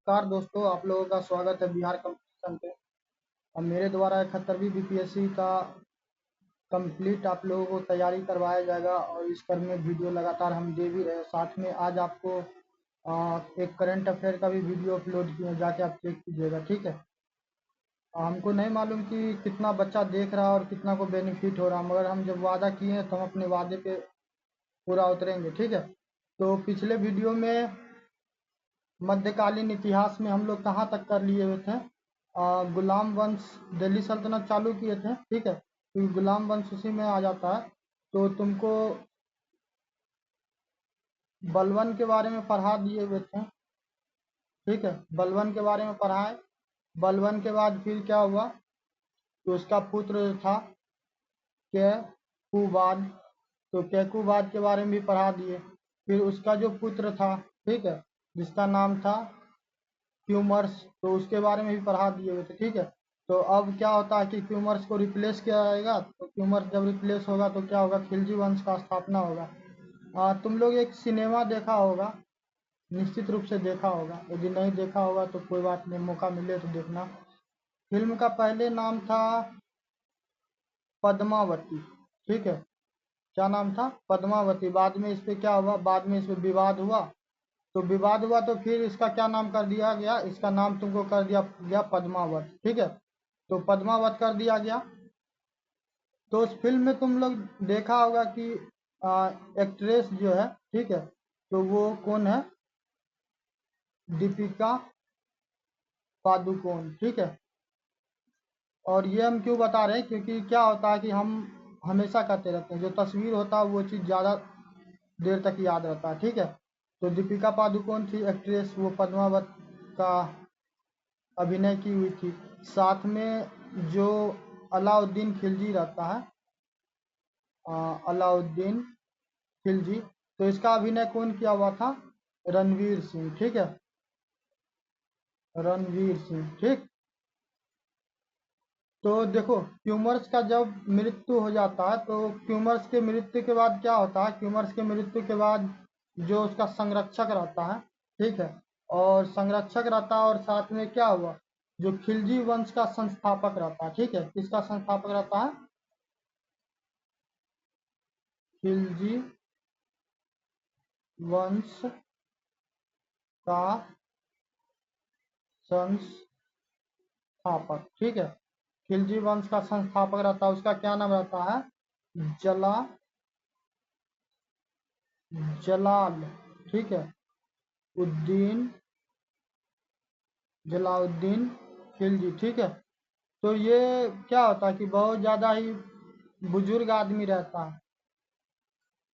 नमस्कार दोस्तों, आप लोगों का स्वागत है बिहार कंपटीशन पे। अब मेरे द्वारा 71वीं बीपीएससी का कंप्लीट आप लोगों को तैयारी करवाया जाएगा और इस क्रम में वीडियो लगातार हम दे भी रहे हैं। साथ में आज आपको एक करंट अफेयर का भी वीडियो अपलोड किए हैं, जाके आप चेक कीजिएगा, ठीक है। हमको नहीं मालूम कि कितना बच्चा देख रहा है और कितना को बेनिफिट हो रहा है, मगर हम जब वादा किए हैं तो हम अपने वादे पे पूरा उतरेंगे, ठीक है। तो पिछले वीडियो में मध्यकालीन इतिहास में हम लोग कहाँ तक कर लिए हुए थे। गुलाम वंश, दिल्ली सल्तनत चालू किए थे, ठीक है, तो गुलाम वंश उसी में आ जाता है। तो तुमको बलवन के बारे में पढ़ा दिए हुए थे, ठीक है, बलवन के बारे में पढ़ाए। बलवन के बाद फिर क्या हुआ, तो उसका पुत्र था कैकुबाद, तो कैकुबाद के बारे में भी पढ़ा दिए। फिर उसका जो पुत्र था, ठीक है, जिसका नाम था क्यूमर्स, तो उसके बारे में भी पढ़ा दिए हुए थे, ठीक है। तो अब क्या होता है कि क्यूमर्स को रिप्लेस किया जाएगा, तो क्यूमर्स जब रिप्लेस होगा तो क्या होगा, खिलजी वंश का स्थापना होगा। तुम लोग एक सिनेमा देखा होगा, निश्चित रूप से देखा होगा, यदि नहीं देखा होगा तो कोई बात नहीं, मौका मिले तो देखना। फिल्म का पहले नाम था पद्मावती, ठीक है, क्या नाम था, पद्मावती। बाद में इस पे क्या हुआ, बाद में इस पे विवाद हुआ, तो विवाद हुआ तो फिर इसका क्या नाम कर दिया गया, इसका नाम तुमको कर दिया गया पद्मावत, ठीक है। तो पद्मावत कर दिया गया। तो उस फिल्म में तुम लोग देखा होगा कि एक्ट्रेस जो है, ठीक है, तो वो कौन है, दीपिका पादुकोण, ठीक है। और ये हम क्यों बता रहे हैं, क्योंकि क्या होता है कि हम हमेशा करते रहते हैं, जो तस्वीर होता है वो चीज़ ज़्यादा देर तक याद रहता है, ठीक है। तो दीपिका पादुकोण थी एक्ट्रेस, वो पद्मावत का अभिनय की हुई थी। साथ में जो अलाउद्दीन खिलजी रहता है, अलाउद्दीन खिलजी, तो इसका अभिनय कौन किया हुआ था, रणवीर सिंह, ठीक है, रणवीर सिंह, ठीक। तो देखो, ट्यूमर्स का जब मृत्यु हो जाता है, तो ट्यूमर्स के मृत्यु के बाद क्या होता है, ट्यूमर्स के मृत्यु के बाद जो उसका संरक्षक रहता है, ठीक है, और संरक्षक रहता है, और साथ में क्या हुआ, जो खिलजी वंश का संस्थापक रहता है, ठीक है, किसका संस्थापक रहता है, खिलजी वंश का संस्थापक, ठीक है, खिलजी वंश का संस्थापक रहता है, उसका क्या नाम रहता है, जला जलाल, ठीक है, उद्दीन, जलाउद्दीन खिलजी, ठीक है। तो ये क्या होता है कि बहुत ज़्यादा ही बुजुर्ग आदमी रहता है।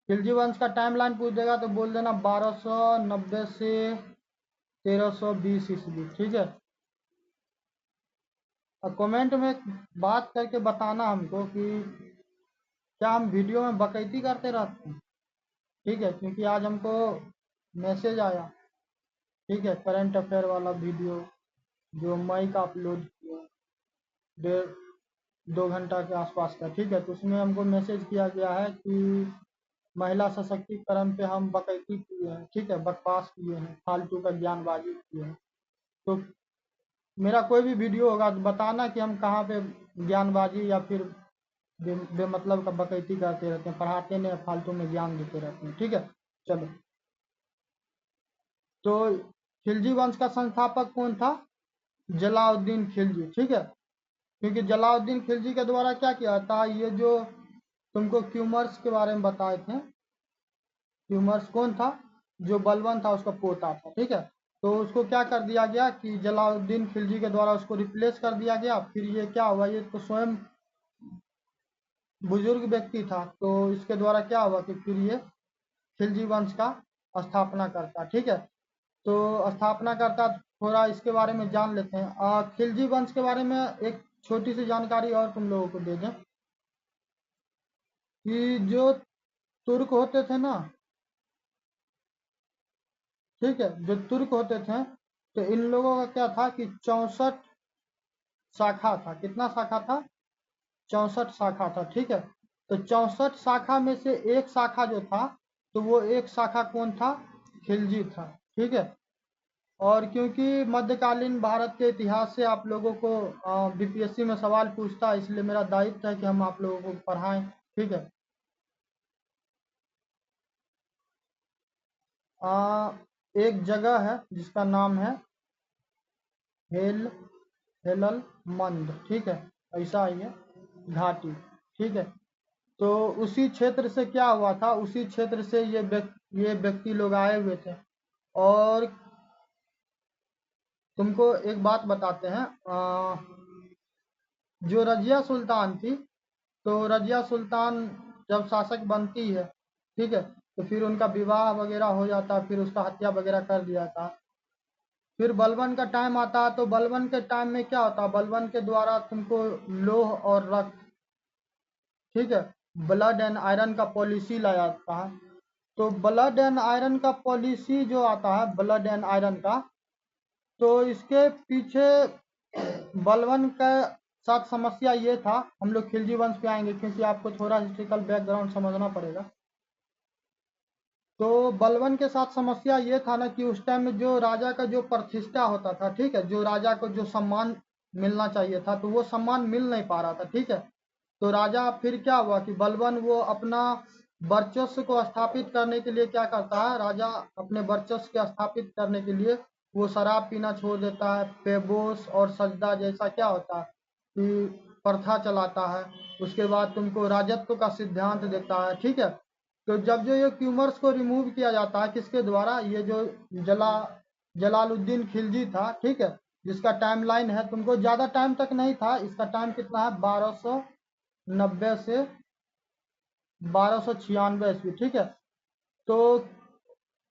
खिलजी वंश का टाइमलाइन पूछ देगा तो बोल देना 1290 से 1320 ईस्वी, ठीक है। और कमेंट में बात करके बताना हमको कि क्या हम वीडियो में बकैती करते रहते हैं, ठीक है, क्योंकि आज हमको मैसेज आया, ठीक है, करंट अफेयर वाला वीडियो जो मई का अपलोड किया, 1.5-2 घंटा के आसपास का, ठीक है। तो उसमें हमको मैसेज किया गया है कि महिला सशक्तिकरण पे हम बकैती किए हैं, ठीक है, बकवास किए हैं, फालतू का ज्ञानबाजी किए हैं। तो मेरा कोई भी वीडियो होगा तो बताना कि हम कहाँ पे ज्ञानबाजी या फिर बेमतलब का बकैती करते रहते हैं, पढ़ाते नहीं, फालतू में ज्ञान देते रहते हैं, ठीक है। चलो, तो खिलजी वंश का संस्थापक कौन था, जलाउद्दीन खिलजी, ठीक है। क्योंकि जलाउद्दीन खिलजी के द्वारा क्या किया था, ये जो तुमको क्यूमर्स के बारे में बताए थे, क्यूमर्स कौन था, जो बलवन था उसका पोता था, ठीक है। तो उसको क्या कर दिया गया कि जलाउद्दीन खिलजी के द्वारा उसको रिप्लेस कर दिया गया। फिर ये क्या हुआ, ये तो स्वयं बुजुर्ग व्यक्ति था, तो इसके द्वारा क्या हुआ कि फिर ये खिलजी वंश का स्थापना करता, ठीक है। तो स्थापना करता, थोड़ा इसके बारे में जान लेते हैं। खिलजी वंश के बारे में एक छोटी सी जानकारी और तुम लोगों को दे दें कि जो तुर्क होते थे ना, ठीक है, जो तुर्क होते थे, तो इन लोगों का क्या था कि 64 शाखा था, कितना शाखा था, 64 शाखा था, ठीक है। तो 64 शाखा में से एक शाखा जो था, तो वो एक शाखा कौन था, खिलजी था, ठीक है। और क्योंकि मध्यकालीन भारत के इतिहास से आप लोगों को बीपीएससी में सवाल पूछता है, इसलिए मेरा दायित्व है कि हम आप लोगों को पढ़ाएं। ठीक है। एक जगह है जिसका नाम है हेल हेलल मंद। ठीक है, ऐसा ही है, घाटी। ठीक है। तो उसी क्षेत्र से क्या हुआ था, उसी क्षेत्र से ये व्यक्ति लोग आए हुए थे। और तुमको एक बात बताते हैं, जो रजिया सुल्तान थी, तो रजिया सुल्तान जब शासक बनती है, ठीक है, तो फिर उनका विवाह वगैरह हो जाता, फिर उसका हत्या वगैरह कर दिया था। फिर बलबन का टाइम आता है, तो बलबन के टाइम में क्या होता है, बलबन के द्वारा तुमको लोह और रक्त, ठीक है, ब्लड एंड आयरन का पॉलिसी लाया जाता है। तो ब्लड एंड आयरन का पॉलिसी जो आता है, ब्लड एंड आयरन का, तो इसके पीछे बलबन का साथ समस्या ये था। हम लोग खिलजी वंश पे आएंगे क्योंकि आपको थोड़ा हिस्ट्रिकल बैकग्राउंड समझना पड़ेगा। तो बलबन के साथ समस्या ये था ना कि उस टाइम में जो राजा का जो प्रतिष्ठा होता था, ठीक है, जो राजा को जो सम्मान मिलना चाहिए था, तो वो सम्मान मिल नहीं पा रहा था। ठीक है। तो राजा फिर क्या हुआ कि बलबन वो अपना वर्चस्व को स्थापित करने के लिए क्या करता है, राजा अपने वर्चस्व को स्थापित करने के लिए वो शराब पीना छोड़ देता है, पेबोस और सजदा जैसा क्या होता है कि प्रथा चलाता है। उसके बाद तुमको राजत्व का सिद्धांत देता है। ठीक है। तो जब जो ये क्यूमर्स को रिमूव किया जाता है, किसके द्वारा, ये जो जला जलालुद्दीन खिलजी था, ठीक है, जिसका टाइमलाइन है, तुमको ज़्यादा टाइम तक नहीं था, इसका टाइम कितना है, 1290 से 1296 ईस्वी। ठीक है। तो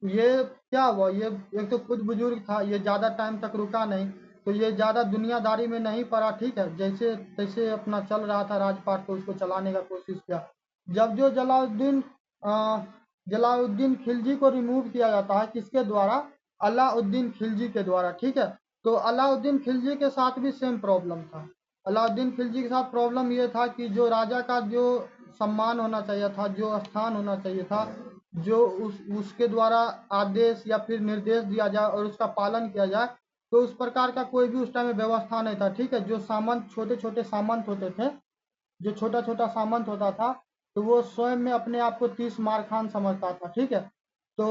ये क्या हुआ, ये एक तो खुद बुजुर्ग था, ये ज़्यादा टाइम तक रुका नहीं, तो ये ज़्यादा दुनियादारी में नहीं पड़ा। ठीक है। जैसे तैसे अपना चल रहा था राजपाट, तो उसको चलाने का कोशिश किया। जब जो जलाउद्दीन खिलजी को रिमूव किया जाता है, किसके द्वारा, अलाउद्दीन खिलजी के द्वारा। ठीक है। तो अलाउद्दीन खिलजी के साथ भी सेम प्रॉब्लम था। अलाउद्दीन खिलजी के साथ प्रॉब्लम ये था कि जो राजा का जो सम्मान होना चाहिए था, जो स्थान होना चाहिए था, जो उसके द्वारा आदेश या फिर निर्देश दिया जाए और उसका पालन किया जाए, तो उस प्रकार का कोई भी उस टाइम में व्यवस्था नहीं था। ठीक है। जो सामंत, छोटे छोटे सामंत होते थे, जो छोटा छोटा सामंत होता था, तो वो स्वयं में अपने आप को 30 मार खान समझता था। ठीक है। तो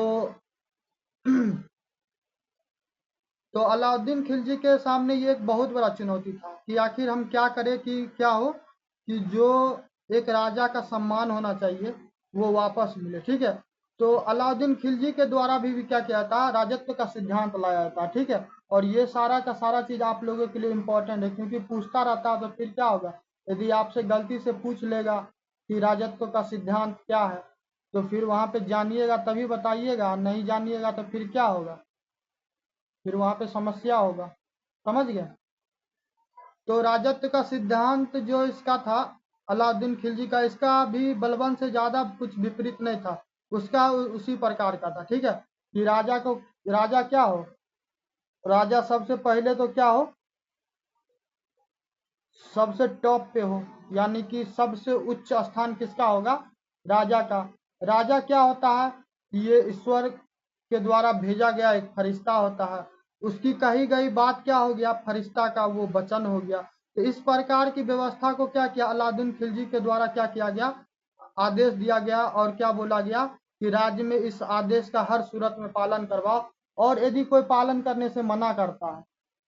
तो अलाउद्दीन खिलजी के सामने ये एक बहुत बड़ा चुनौती था कि आखिर हम क्या करें कि क्या हो कि जो एक राजा का सम्मान होना चाहिए वो वापस मिले। ठीक है। तो अलाउद्दीन खिलजी के द्वारा भी क्या किया था, राजत्व का सिद्धांत लाया था। ठीक है। और ये सारा का सारा चीज आप लोगों के लिए इम्पोर्टेंट है, क्योंकि पूछता रहता है तो फिर क्या होगा, यदि आपसे गलती से पूछ लेगा कि राजत्व का सिद्धांत क्या है, तो फिर वहां पे जानिएगा तभी बताइएगा, नहीं जानिएगा तो फिर क्या होगा, फिर वहां पे समस्या होगा। समझ गए। तो राजत्व का सिद्धांत जो इसका था, अलाउद्दीन खिलजी का, इसका भी बलबन से ज्यादा कुछ विपरीत नहीं था, उसका उसी प्रकार का था। ठीक है। कि राजा को, राजा क्या हो, राजा सबसे पहले तो क्या हो, सबसे टॉप पे हो, यानी कि सबसे उच्च स्थान किसका होगा, राजा का। राजा क्या होता है, ये ईश्वर के द्वारा भेजा गया एक फरिश्ता होता है, उसकी कही गई बात क्या हो गया, फरिश्ता का वो वचन हो गया। तो इस प्रकार की व्यवस्था को क्या किया, अलाउद्दीन खिलजी के द्वारा क्या किया गया, आदेश दिया गया, और क्या बोला गया कि राज्य में इस आदेश का हर सूरत में पालन करवाओ। और यदि कोई पालन करने से मना करता है,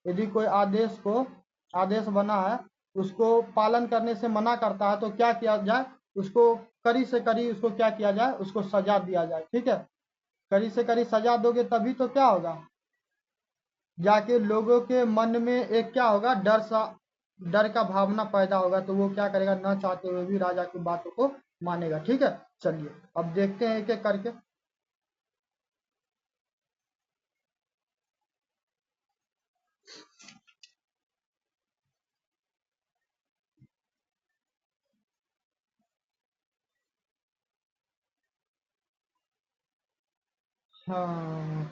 यदि कोई आदेश बना है, उसको पालन करने से मना करता है, तो क्या किया जाए, उसको कड़ी से कड़ी उसको क्या किया जाए, उसको सजा दिया जाए। ठीक है। कड़ी से कड़ी सजा दोगे तभी तो क्या होगा, जाके लोगों के मन में एक क्या होगा, डर का भावना पैदा होगा, तो वो क्या करेगा, न चाहते हुए भी राजा की बातों को मानेगा। ठीक है। चलिए अब देखते हैं एक एक करके। हाँ,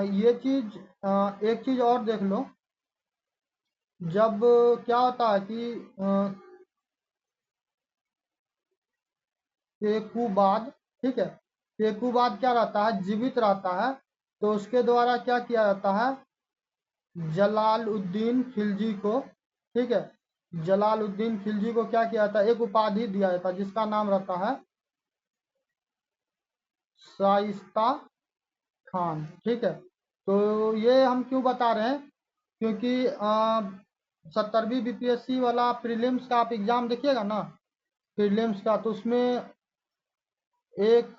ये चीज, एक चीज और देख लो। जब क्या होता है कि केकुबाद, ठीक है। केकुबाद क्या रहता है, जीवित रहता है, तो उसके द्वारा क्या किया जाता है, जलालुद्दीन खिलजी को, ठीक है, जलालुद्दीन खिलजी को क्या किया जाता है, एक उपाधि दिया जाता है जिसका नाम रहता है शाइस्ता खान, ठीक है। तो ये हम क्यों बता रहे हैं, क्योंकि 70वीं बीपीएससी वाला प्रीलिम्स का आप एग्जाम देखिएगा ना, प्रीलिम्स का, तो उसमें एक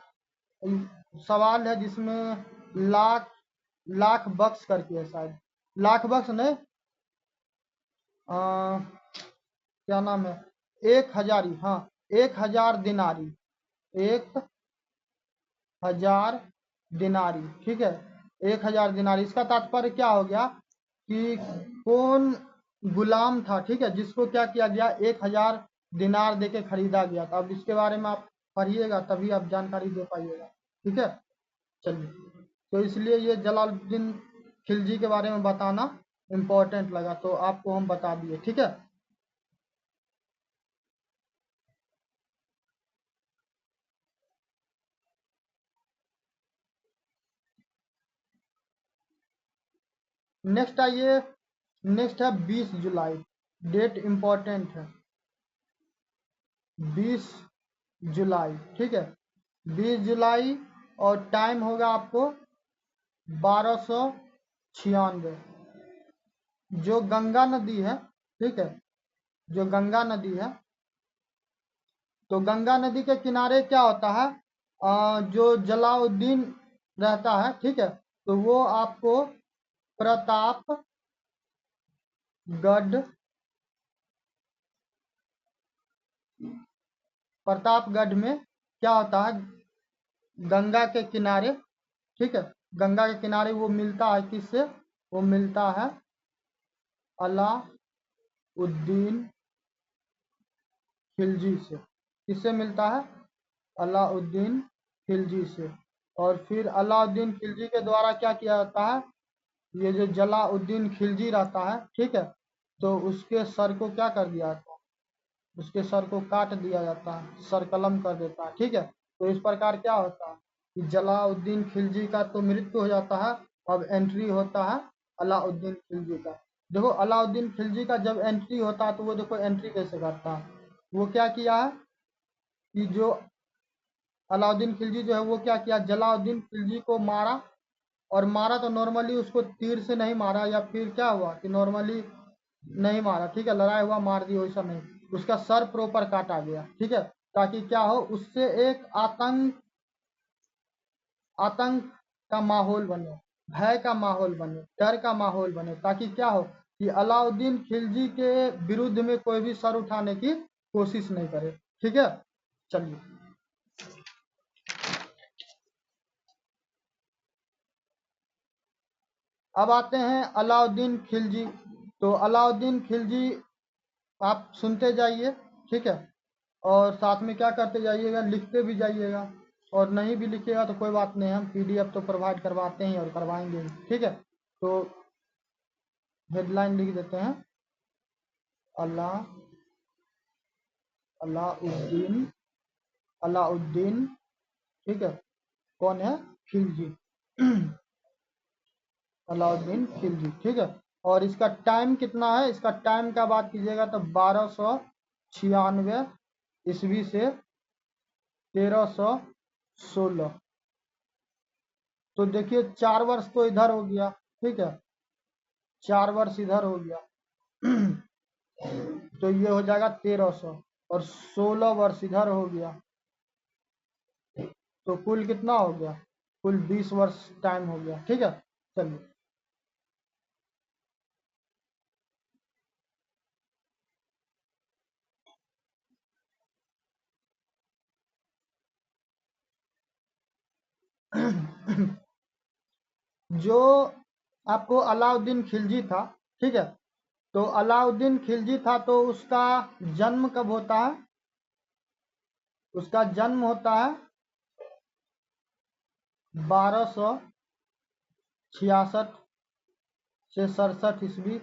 सवाल है जिसमें लाख लाख बक्स करके है शायद, लाख बक्स नहीं, क्या नाम है, 1000, हाँ, 1000 दिनारी, 1000 दिनारी, ठीक है, 1000 दिनारी। इसका तात्पर्य क्या हो गया कि कौन गुलाम था, ठीक है, जिसको क्या किया गया, 1000 दिनार देके खरीदा गया था। अब इसके बारे में आप पढ़िएगा तभी आप जानकारी दे पाइएगा, ठीक है। चलिए, तो इसलिए ये जलालुद्दीन खिलजी के बारे में बताना इम्पोर्टेंट लगा, तो आपको हम बता दिए, ठीक है। नेक्स्ट आइए, नेक्स्ट है 20 जुलाई, डेट इम्पोर्टेंट है, 20 जुलाई, ठीक है, 20 जुलाई, और टाइम होगा आपको 1296। जो गंगा नदी है, ठीक है, जो गंगा नदी है, तो गंगा नदी के किनारे क्या होता है, जो जलाउद्दीन रहता है, ठीक है, तो वो आपको प्रतापगढ़, प्रतापगढ़ में क्या होता है, गंगा के किनारे, ठीक है, गंगा के किनारे वो मिलता है किससे, वो मिलता है अलाउद्दीन खिलजी से, किससे मिलता है, अलाउद्दीन खिलजी से। और फिर अलाउद्दीन खिलजी के द्वारा क्या किया जाता है, ये जो जलाउद्दीन खिलजी रहता है, ठीक है, तो उसके सर को क्या कर दिया जाता है, उसके सर को काट दिया जाता है, सर कलम कर देता है, ठीक है। तो इस प्रकार क्या होता है कि जलाउद्दीन खिलजी का तो मृत्यु हो जाता है, अब एंट्री होता है अलाउद्दीन खिलजी का। देखो अलाउद्दीन खिलजी का जब एंट्री होता है तो वो देखो एंट्री कैसे करता है, वो क्या किया है कि जो अलाउद्दीन खिलजी जो है वो क्या किया, जलाउद्दीन खिलजी को मारा, और मारा तो नॉर्मली उसको तीर से नहीं मारा, या फिर क्या हुआ कि नॉर्मली नहीं मारा, ठीक है, लड़ाई हुआ मार दिया, वैसा नहीं, उसका सर प्रॉपर काटा गया, ठीक है, ताकि क्या हो, उससे एक आतंक का माहौल बने, भय का माहौल बने, डर का माहौल बने, ताकि क्या हो कि अलाउद्दीन खिलजी के विरुद्ध में कोई भी सर उठाने की कोशिश नहीं करे, ठीक है। चलिए, अब आते हैं अलाउद्दीन खिलजी। तो अलाउद्दीन खिलजी आप सुनते जाइए, ठीक है, और साथ में क्या करते जाइएगा, लिखते भी जाइएगा, और नहीं भी लिखिएगा तो कोई बात नहीं, हम पीडीएफ तो प्रोवाइड करवाते हैं और करवाएंगे ही, ठीक है। तो हेडलाइन लिख देते हैं, अला अलाउद्दीन अलाउद्दीन, ठीक है, कौन है, खिलजी, अलाउद्दीन खिलजी, ठीक है। और इसका टाइम कितना है, इसका टाइम का बात कीजिएगा तो 1296 ईस्वी से 1316। तो देखिए 4 वर्ष तो इधर हो गया, ठीक है, 4 वर्ष इधर हो गया, तो ये हो जाएगा 1300, और 16 वर्ष इधर हो गया, तो कुल कितना हो गया, कुल 20 वर्ष टाइम हो गया, ठीक है। चलिए, जो आपको अलाउद्दीन खिलजी था, ठीक है, तो अलाउद्दीन खिलजी था तो उसका जन्म कब होता है, उसका जन्म होता है 1266 से 67 ईस्वी,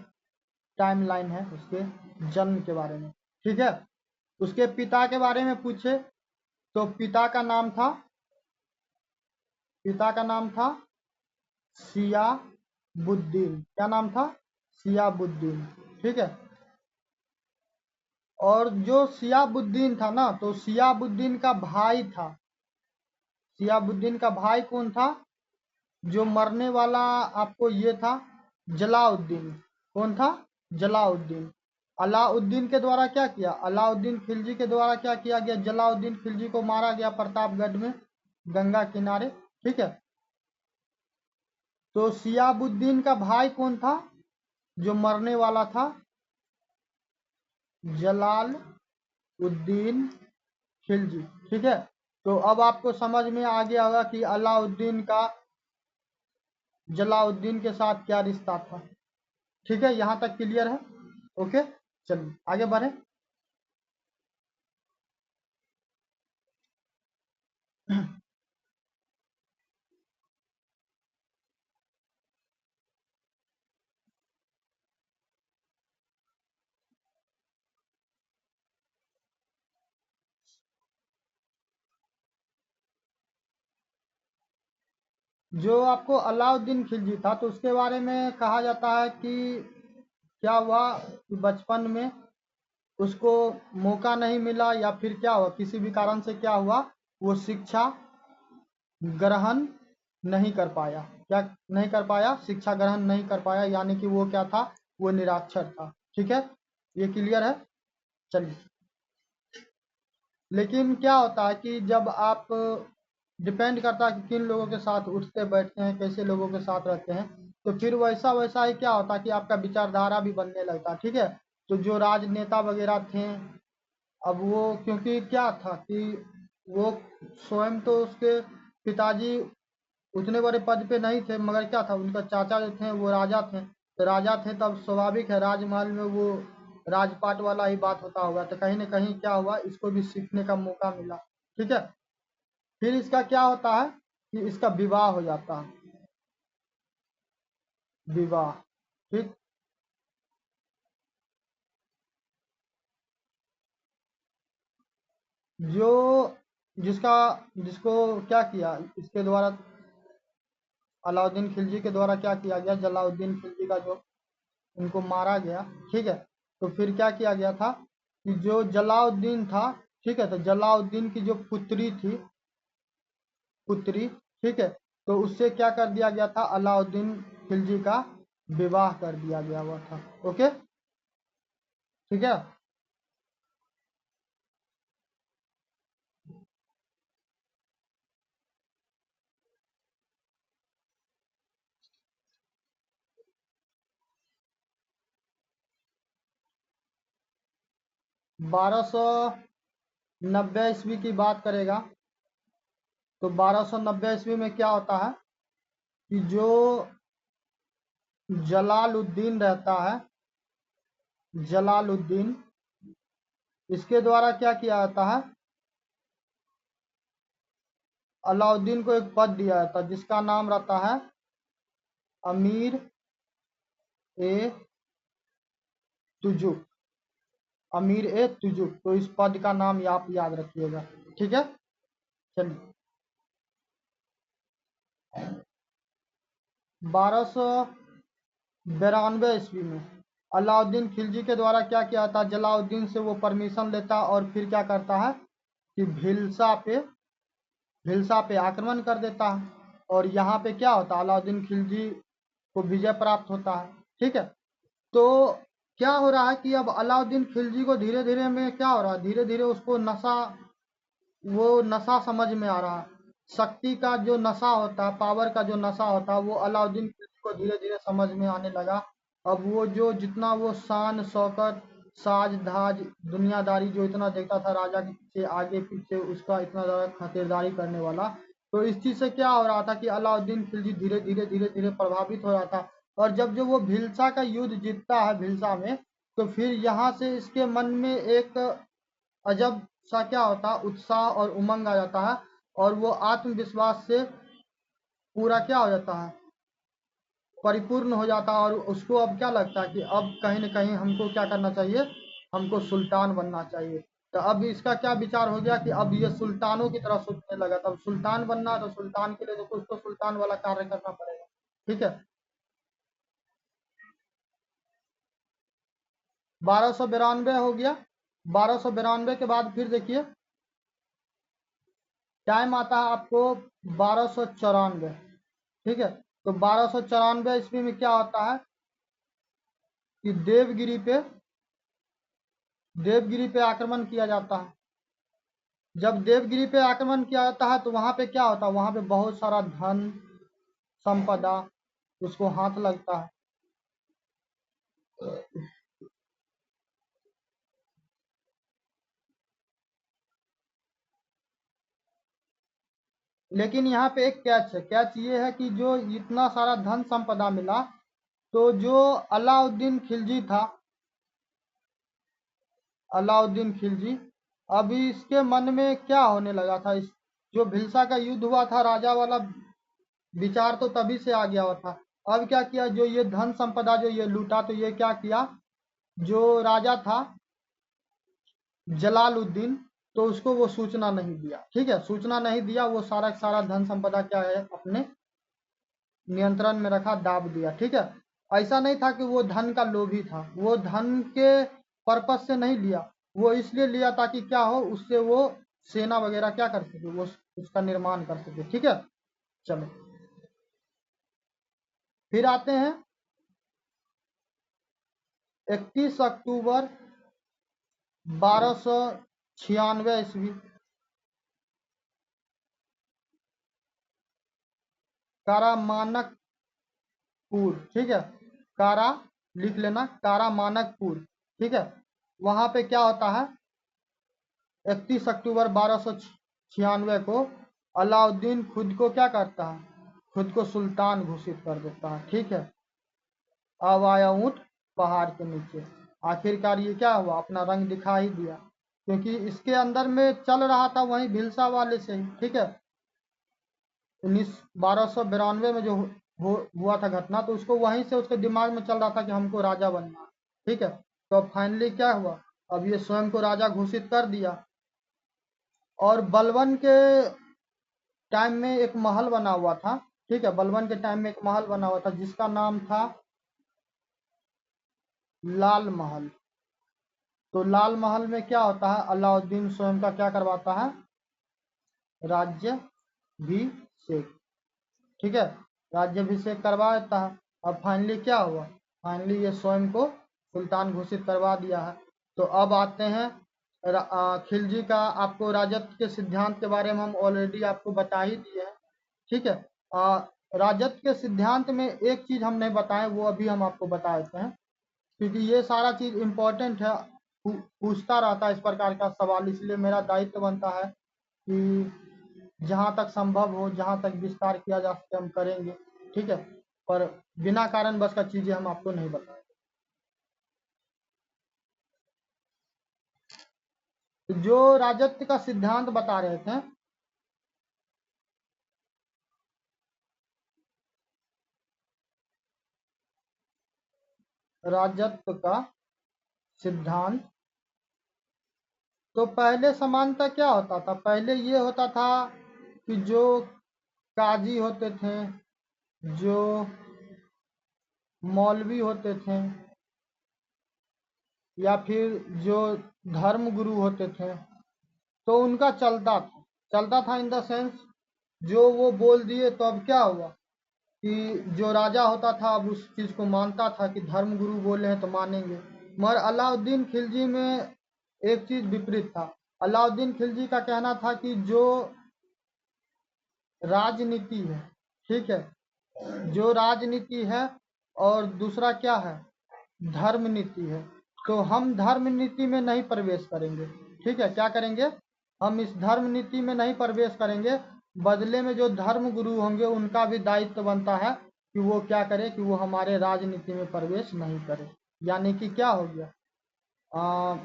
टाइम लाइन है उसके जन्म के बारे में, ठीक है। उसके पिता के बारे में पूछे तो पिता का नाम था शियाबुद्दीन। क्या नाम था? शियाबुद्दीन। ठीक है। और जो शियाबुद्दीन था ना, तो शियाबुद्दीन का भाई था। शियाबुद्दीन का भाई कौन था? जो मरने वाला आपको ये था जलाउद्दीन। कौन था? जलाउद्दीन। अलाउद्दीन के द्वारा क्या किया? अलाउद्दीन खिलजी के द्वारा क्या किया गया? जलाउद्दीन खिलजी को मारा गया प्रतापगढ़ में, गंगा किनारे। ठीक है। तो शियाबुद्दीन का भाई कौन था जो मरने वाला था? जलालुद्दीन खिलजी। ठीक है। तो अब आपको समझ में आ गया होगा कि अलाउद्दीन का जलाउद्दीन के साथ क्या रिश्ता था। ठीक है, यहाँ तक क्लियर है? ओके, चलिए आगे बढ़े। जो आपको अलाउद्दीन खिलजी था, तो उसके बारे में कहा जाता है कि क्या हुआ कि बचपन में उसको मौका नहीं मिला, या फिर क्या हुआ, किसी भी कारण से क्या हुआ, वो शिक्षा ग्रहण नहीं कर पाया। क्या नहीं कर पाया? शिक्षा ग्रहण नहीं कर पाया, यानी कि वो क्या था? वो निरक्षर था। ठीक है, ये क्लियर है? चलिए। लेकिन क्या होता है कि जब आप, डिपेंड करता है कि किन लोगों के साथ उठते बैठते हैं, कैसे लोगों के साथ रहते हैं, तो फिर वैसा वैसा ही क्या होता है कि आपका विचारधारा भी बनने लगता है। ठीक है। तो जो राजनेता वगैरह थे, अब वो, क्योंकि क्या था कि वो स्वयं तो, उसके पिताजी उतने बड़े पद पे नहीं थे, मगर क्या था, उनका चाचा जो थे वो राजा थे। तो राजा थे तब स्वाभाविक है राजमहल में वो राजपाट वाला ही बात होता होगा। तो कहीं ना कहीं क्या हुआ, इसको भी सीखने का मौका मिला। ठीक है। फिर इसका क्या होता है कि इसका विवाह हो जाता है। विवाह। ठीक। जो जिसका जिसको क्या किया इसके द्वारा, अलाउद्दीन खिलजी के द्वारा क्या किया गया, जलाउद्दीन खिलजी का जो उनको मारा गया। ठीक है। तो फिर क्या किया गया था कि जो जलाउद्दीन था, ठीक है, तो जलाउद्दीन की जो पुत्री, ठीक है, तो उससे क्या कर दिया गया था, अलाउद्दीन खिलजी का विवाह कर दिया गया हुआ था। ओके, ठीक है। 1290 ईस्वी की बात करेगा, तो 1290 ईस्वी में क्या होता है कि जो जलालुद्दीन रहता है, जलालुद्दीन, इसके द्वारा क्या किया जाता है, अलाउद्दीन को एक पद दिया जाता है जिसका नाम रहता है अमीर ए तुजुक। अमीर ए तुजुक, तो इस पद का नाम आप याद रखिएगा। ठीक है। चलिए। 1292 ईस्वी में अलाउद्दीन खिलजी के द्वारा क्या किया था, जलाउद्दीन से वो परमिशन लेता और फिर क्या करता है कि भिलसा पे आक्रमण कर देता है। और यहाँ पे क्या होता है, अलाउद्दीन खिलजी को विजय प्राप्त होता है। ठीक है। तो क्या हो रहा है कि अब अलाउद्दीन खिलजी को धीरे धीरे में क्या हो रहा है, धीरे धीरे उसको नशा समझ में आ रहा है। शक्ति का जो नशा होता है, पावर का जो नशा होता है, वो अलाउद्दीन खिलजी को धीरे धीरे समझ में आने लगा। अब वो जो जितना वो शान शौकत, साज धाज, दुनियादारी जो इतना देखता था राजा के पीछे आगे पीछे, उसका इतना ज़्यादा खातिरदारी करने वाला, तो इस चीज़ से क्या हो रहा था कि अलाउद्दीन खिलजी धीरे धीरे प्रभावित हो रहा था। और जब जो वो भिलसा का युद्ध जीतता है भिलसा में, तो फिर यहाँ से इसके मन में एक अजब सा क्या होता है, उत्साह और उमंग आ जाता है, और वो आत्मविश्वास से पूरा क्या हो जाता है, परिपूर्ण हो जाता है। और उसको अब क्या लगता है कि अब कहीं ना कहीं हमको क्या करना चाहिए, हमको सुल्तान बनना चाहिए। तो अब इसका क्या विचार हो गया कि अब ये सुल्तानों की तरह सोचने लगा। तब सुल्तान बनना है तो सुल्तान के लिए तो कुछ तो सुल्तान वाला कार्य करना पड़ेगा। ठीक है, 1292 हो गया। 1292 के बाद फिर देखिए टाइम आता है आपको 1294। ठीक है, तो 1294 ईस्वी में क्या होता है कि देवगिरी पे आक्रमण किया जाता है। जब देवगिरी पे आक्रमण किया जाता है तो वहां पे क्या होता है, वहां पे बहुत सारा धन संपदा उसको हाथ लगता है। लेकिन यहाँ पे एक कैच है। कैच ये है कि जो इतना सारा धन संपदा मिला, तो जो अलाउद्दीन खिलजी था, अलाउद्दीन खिलजी, अभी इसके मन में क्या होने लगा था, इस जो भिलसा का युद्ध हुआ था, राजा वाला विचार तो तभी से आ गया हुआ था। अब क्या किया, जो ये धन संपदा जो ये लूटा, तो ये क्या किया, जो राजा था जलालुद्दीन, तो उसको वो सूचना नहीं दिया। ठीक है, सूचना नहीं दिया, वो सारा सारा धन संपदा क्या है अपने नियंत्रण में रखा, दाब दिया। ठीक है, ऐसा नहीं था कि वो धन का लोभी था, वो धन के पर्पस से नहीं लिया, वो इसलिए लिया ताकि क्या हो, उससे वो सेना वगैरह क्या कर सके, वो उसका निर्माण कर सके। ठीक है, चलो फिर आते हैं 31 अक्टूबर 1296 ईस्वी, कारामानकपुर। ठीक है, कारा लिख लेना, कारामानकपुर। ठीक है, वहां पे क्या होता है, 31 अक्टूबर 1296 को अलाउद्दीन खुद को क्या करता है, खुद को सुल्तान घोषित कर देता है। ठीक है, अब आया ऊंट पहाड़ के नीचे। आखिरकार ये क्या हुआ, अपना रंग दिखा ही दिया, क्योंकि इसके अंदर में चल रहा था वही भिलसा वाले से ही। ठीक है, 1292 में जो हुआ था घटना, तो उसको वहीं से उसके दिमाग में चल रहा था कि हमको राजा बनना है। ठीक है, तो अब फाइनली क्या हुआ, अब ये स्वयं को राजा घोषित कर दिया। और बलबन के टाइम में एक महल बना हुआ था। ठीक है, बलबन के टाइम में एक महल बना हुआ था जिसका नाम था लाल महल। तो लाल महल में क्या होता है, अलाउद्दीन स्वयं का क्या करवाता है, राज्याभिषेक। ठीक है, राज्याभिषेक करवा देता है। अब फाइनली क्या हुआ, फाइनली ये स्वयं को सुल्तान घोषित करवा दिया है। तो अब आते हैं खिलजी का, आपको राजत्व के सिद्धांत के बारे में हम ऑलरेडी आपको बता ही दिए हैं। ठीक है, राजत्व के सिद्धांत में एक चीज हम नहीं बताएं, वो अभी हम आपको बता देते हैं, क्योंकि ये सारा चीज इम्पोर्टेंट है, पूछता रहता है इस प्रकार का सवाल, इसलिए मेरा दायित्व बनता है कि जहां तक संभव हो, जहां तक विस्तार किया जा सके हम करेंगे। ठीक है, पर बिना कारण बस का चीजें हम आपको नहीं बताएंगे। तो जो राजत्व का सिद्धांत बता रहे थे, राजत्व का सिद्धांत, तो पहले समानता क्या होता था, पहले ये होता था कि जो काजी होते थे, जो मौलवी होते थे, या फिर जो धर्म गुरु होते थे, तो उनका चलता था इन द सेंस, जो वो बोल दिए तो अब क्या हुआ कि जो राजा होता था अब उस चीज को मानता था कि धर्म गुरु बोले हैं तो मानेंगे। मगर अलाउद्दीन खिलजी में एक चीज विपरीत था। अलाउद्दीन खिलजी का कहना था कि जो राजनीति है, ठीक है, जो राजनीति है और दूसरा क्या है, धर्म नीति है, तो हम धर्म नीति में नहीं प्रवेश करेंगे। ठीक है, क्या करेंगे, हम इस धर्म नीति में नहीं प्रवेश करेंगे, बदले में जो धर्म गुरु होंगे उनका भी दायित्व बनता है कि वो क्या करे, कि वो हमारे राजनीति में प्रवेश नहीं करे। यानी कि क्या हो गया,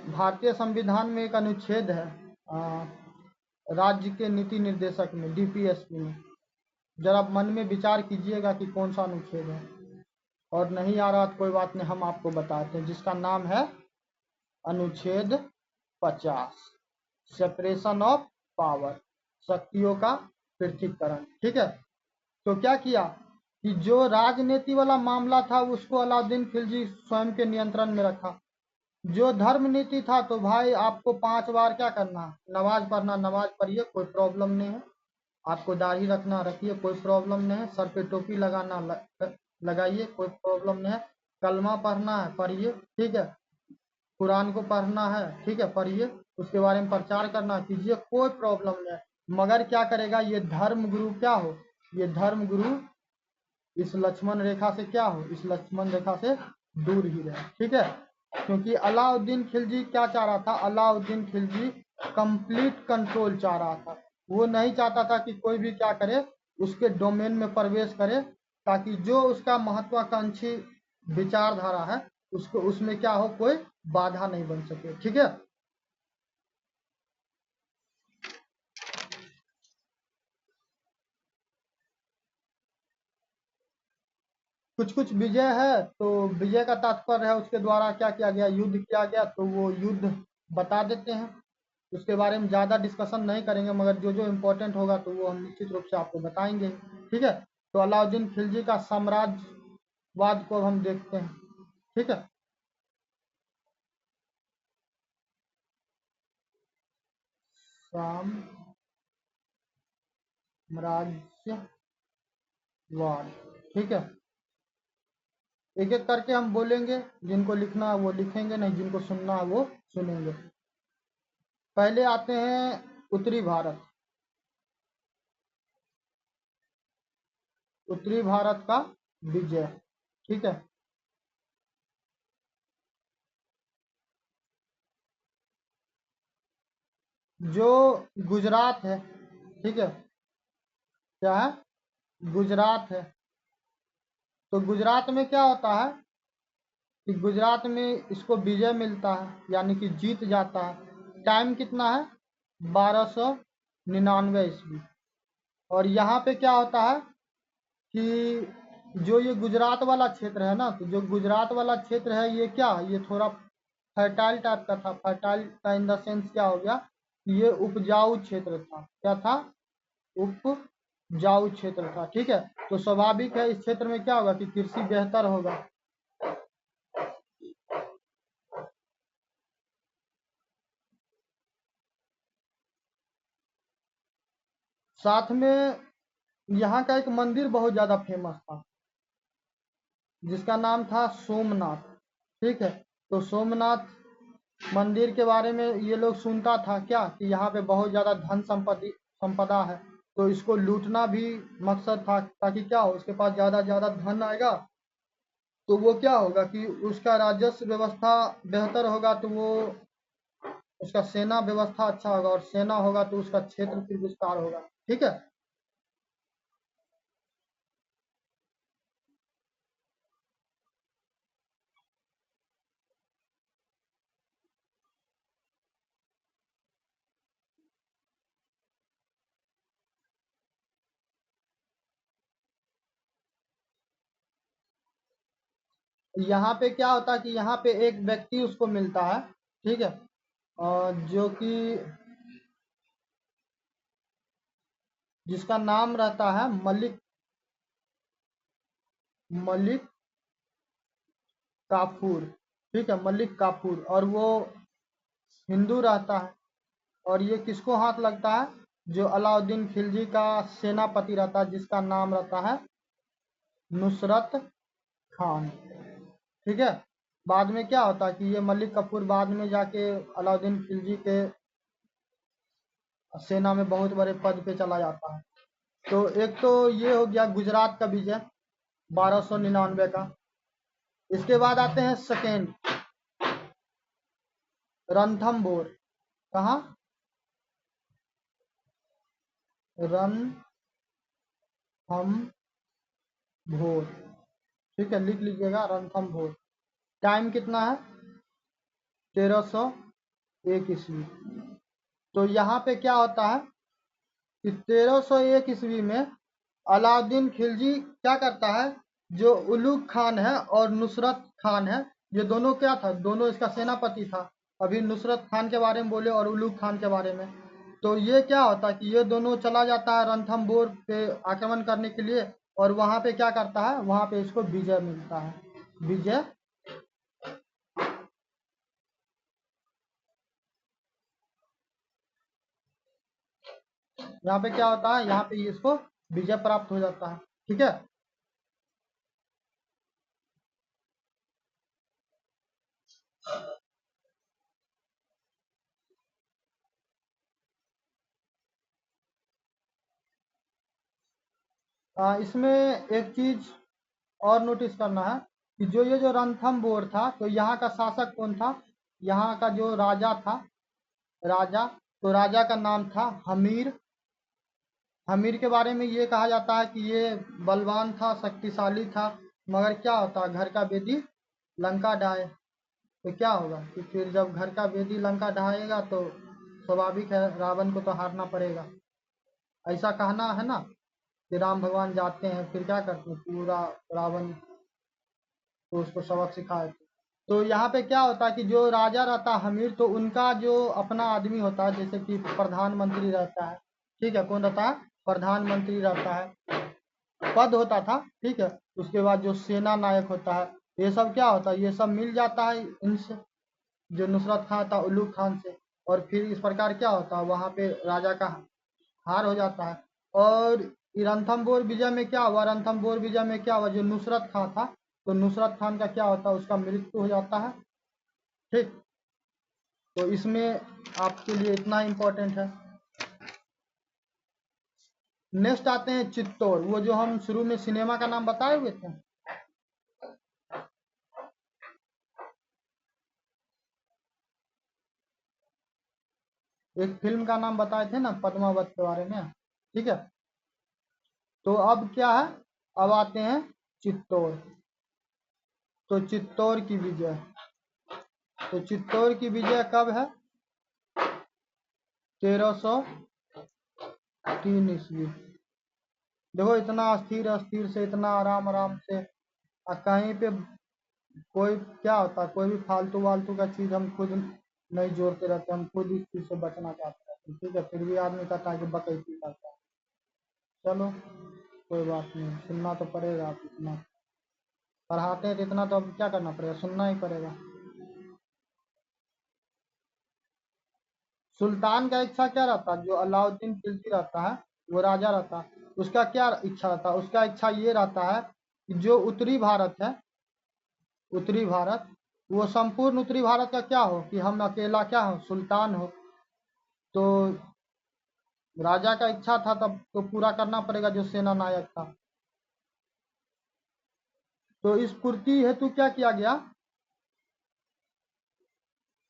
भारतीय संविधान में एक अनुच्छेद है, राज्य के नीति निर्देशक में, डीपीएसपी में, जरा मन में विचार कीजिएगा कि कौन सा अनुच्छेद है, और नहीं आ रहा तो कोई बात नहीं, हम आपको बताते हैं, जिसका नाम है अनुच्छेद 50। सेपरेशन ऑफ पावर, शक्तियों का पृथक्करण। ठीक है, तो क्या किया कि जो राजनीति वाला मामला था उसको अलाउद्दीन खिलजी स्वयं के नियंत्रण में रखा। जो धर्म नीति था तो भाई आपको 5 बार क्या करना, नमाज पढ़ना, नमाज पढ़िए, कोई प्रॉब्लम नहीं है। आपको दाढ़ी रखना रखिए, कोई प्रॉब्लम नहीं है। सर पे टोपी लगाना लगाइए, कोई प्रॉब्लम नहीं है। कलमा पढ़ना है पढ़िए, ठीक है। कुरान को पढ़ना है, ठीक है, पढ़िए। उसके बारे में प्रचार करना कीजिए, कोई प्रॉब्लम नहीं है। मगर क्या करेगा ये धर्म गुरु, क्या हो, ये धर्म गुरु इस लक्ष्मण रेखा से क्या हो, इस लक्ष्मण रेखा से दूर ही रहे। ठीक है, क्योंकि अलाउद्दीन खिलजी क्या चाह रहा था, अलाउद्दीन खिलजी कंप्लीट कंट्रोल चाह रहा था। वो नहीं चाहता था कि कोई भी क्या करे, उसके डोमेन में प्रवेश करे, ताकि जो उसका महत्वाकांक्षी विचारधारा है उसको, उसमें क्या हो, कोई बाधा नहीं बन सके। ठीक है, कुछ कुछ विजय है तो विजय का तात्पर्य है उसके द्वारा क्या किया गया, युद्ध किया गया, तो वो युद्ध बता देते हैं। उसके बारे में ज़्यादा डिस्कशन नहीं करेंगे, मगर जो जो इम्पोर्टेंट होगा तो वो हम निश्चित रूप से आपको बताएंगे। ठीक है, तो अलाउद्दीन खिलजी का साम्राज्यवाद को अब हम देखते हैं। ठीक है, साम्राज्यवाद। ठीक है, एक एक करके हम बोलेंगे, जिनको लिखना है वो लिखेंगे, नहीं जिनको सुनना है वो सुनेंगे। पहले आते हैं उत्तरी भारत। उत्तरी भारत का विजय। ठीक है, जो गुजरात है, ठीक है, क्या है, गुजरात है। तो गुजरात में क्या होता है कि गुजरात में इसको विजय मिलता है, यानी कि जीत जाता है। टाइम कितना है, 1299 ईस्वी। और यहाँ पे क्या होता है कि जो ये गुजरात वाला क्षेत्र है ना, तो जो गुजरात वाला क्षेत्र है ये क्या, ये थोड़ा फर्टाइल टाइप का था। फर्टाइल का इन द सेंस क्या हो गया, ये उपजाऊ क्षेत्र था। क्या था, उपजाऊ क्षेत्र था। ठीक है, तो स्वाभाविक है इस क्षेत्र में क्या होगा कि कृषि बेहतर होगा। साथ में यहाँ का एक मंदिर बहुत ज्यादा फेमस था, जिसका नाम था सोमनाथ। ठीक है, तो सोमनाथ मंदिर के बारे में ये लोग सुनता था क्या कि यहाँ पे बहुत ज्यादा धन संपत्ति संपदा है, तो इसको लूटना भी मकसद था, ताकि क्या हो, उसके पास ज्यादा ज्यादा धन आएगा तो वो क्या होगा कि उसका राजस्व व्यवस्था बेहतर होगा, तो वो उसका सेना व्यवस्था अच्छा होगा, और सेना होगा तो उसका क्षेत्र फिर विस्तार होगा। ठीक है, यहाँ पे क्या होता है कि यहाँ पे एक व्यक्ति उसको मिलता है। ठीक है, जो कि जिसका नाम रहता है मलिक, मलिक काफूर। ठीक है, मलिक काफूर, और वो हिंदू रहता है। और ये किसको हाथ लगता है, जो अलाउद्दीन खिलजी का सेनापति रहता है, जिसका नाम रहता है नुसरत खान। ठीक है, बाद में क्या होता है कि ये मलिक कफूर बाद में जाके अलाउद्दीन खिलजी के सेना में बहुत बड़े पद पे चला जाता है। तो एक तो ये हो गया गुजरात का विजय 1299 का। इसके बाद आते हैं सेकेंड, रणथंभोर। कहाँ, रणथंभोर। ठीक है, लिख लीजिएगा, रणथंभोर। टाइम कितना है, 1301 ईस्वी। तो यहाँ पे क्या होता है कि 1301 ईस्वी में अलाउद्दीन खिलजी क्या करता है, जो उलुग खान है और नुसरत खान है, ये दोनों क्या था, दोनों इसका सेनापति था। अभी नुसरत खान के बारे में बोले और उलूग खान के बारे में, तो ये क्या होता है कि ये दोनों चला जाता है रणथंभौर पे आक्रमण करने के लिए, और वहां पे क्या करता है, वहां पे इसको विजय मिलता है, विजय। यहाँ पे क्या होता है, यहाँ पे इसको विजय प्राप्त हो जाता है, ठीक है। इसमें एक चीज और नोटिस करना है कि जो ये जो रणथंभौर था, तो यहाँ का शासक कौन था, यहाँ का जो राजा था, राजा, तो राजा का नाम था हमीर। हमीर के बारे में ये कहा जाता है कि ये बलवान था, शक्तिशाली था, मगर क्या होता है, घर का बेदी लंका ढाए। तो क्या होगा कि फिर जब घर का बेदी लंका ढहाएगा तो स्वाभाविक है रावण को तो हारना पड़ेगा। ऐसा कहना है ना कि राम भगवान जाते हैं, फिर क्या करते हैं, पूरा रावण को उसको सबक सिखाए थे। तो यहाँ पे क्या होता है कि जो राजा रहता है हमीर, तो उनका जो अपना आदमी होता है, जैसे कि प्रधानमंत्री रहता है, ठीक है, कौन रहता है, प्रधानमंत्री रहता है, पद होता था, ठीक है। उसके बाद जो सेना नायक होता है, ये सब क्या होता है, ये सब मिल जाता है इनसे, जो नुसरत खान था उल्लू खान से, और फिर इस प्रकार क्या होता है, वहां पे राजा का हार हो जाता है। और रणथंभौर विजय में क्या हुआ, रणथंभौर विजय में क्या हुआ, जो नुसरत खान था, तो नुसरत खान का क्या होता है, उसका मृत्यु हो जाता है, ठीक। तो इसमें आपके लिए इतना इम्पोर्टेंट है। नेक्स्ट आते हैं चित्तौड़, वो जो हम शुरू में सिनेमा का नाम बताए हुए थे, एक फिल्म का नाम बताए थे ना पद्मावत के बारे में, ठीक है। तो अब क्या है, अब आते हैं चित्तौड़। तो चित्तौड़ की विजय, तो चित्तौड़ की विजय कब है, 1303 ईस्वी। देखो इतना अस्थिर अस्थिर से, इतना आराम आराम से, कहीं पे कोई क्या होता है, कोई भी फालतू वालतू का चीज हम खुद नहीं जोड़ते रहते, हम खुद इस चीज से बचना चाहते हैं, ठीक है। फिर भी आदमी कहता है कि बकैती करता है। चलो कोई बात नहीं, सुनना तो पड़ेगा, आप इतना पढ़ाते हैं तो इतना तो अब क्या करना पड़ेगा, सुनना ही पड़ेगा। सुल्तान का इच्छा क्या रहता है, जो अलाउद्दीन खिलजी रहता है, वो राजा रहता है, उसका क्या इच्छा रहता है, उसका इच्छा ये रहता है कि जो उत्तरी भारत है, उत्तरी भारत, वो संपूर्ण उत्तरी भारत का क्या हो, कि हम अकेला क्या हो, सुल्तान हो। तो राजा का इच्छा था, तब तो पूरा करना पड़ेगा, जो सेना नायक था। तो इस पूर्ति हेतु क्या किया गया,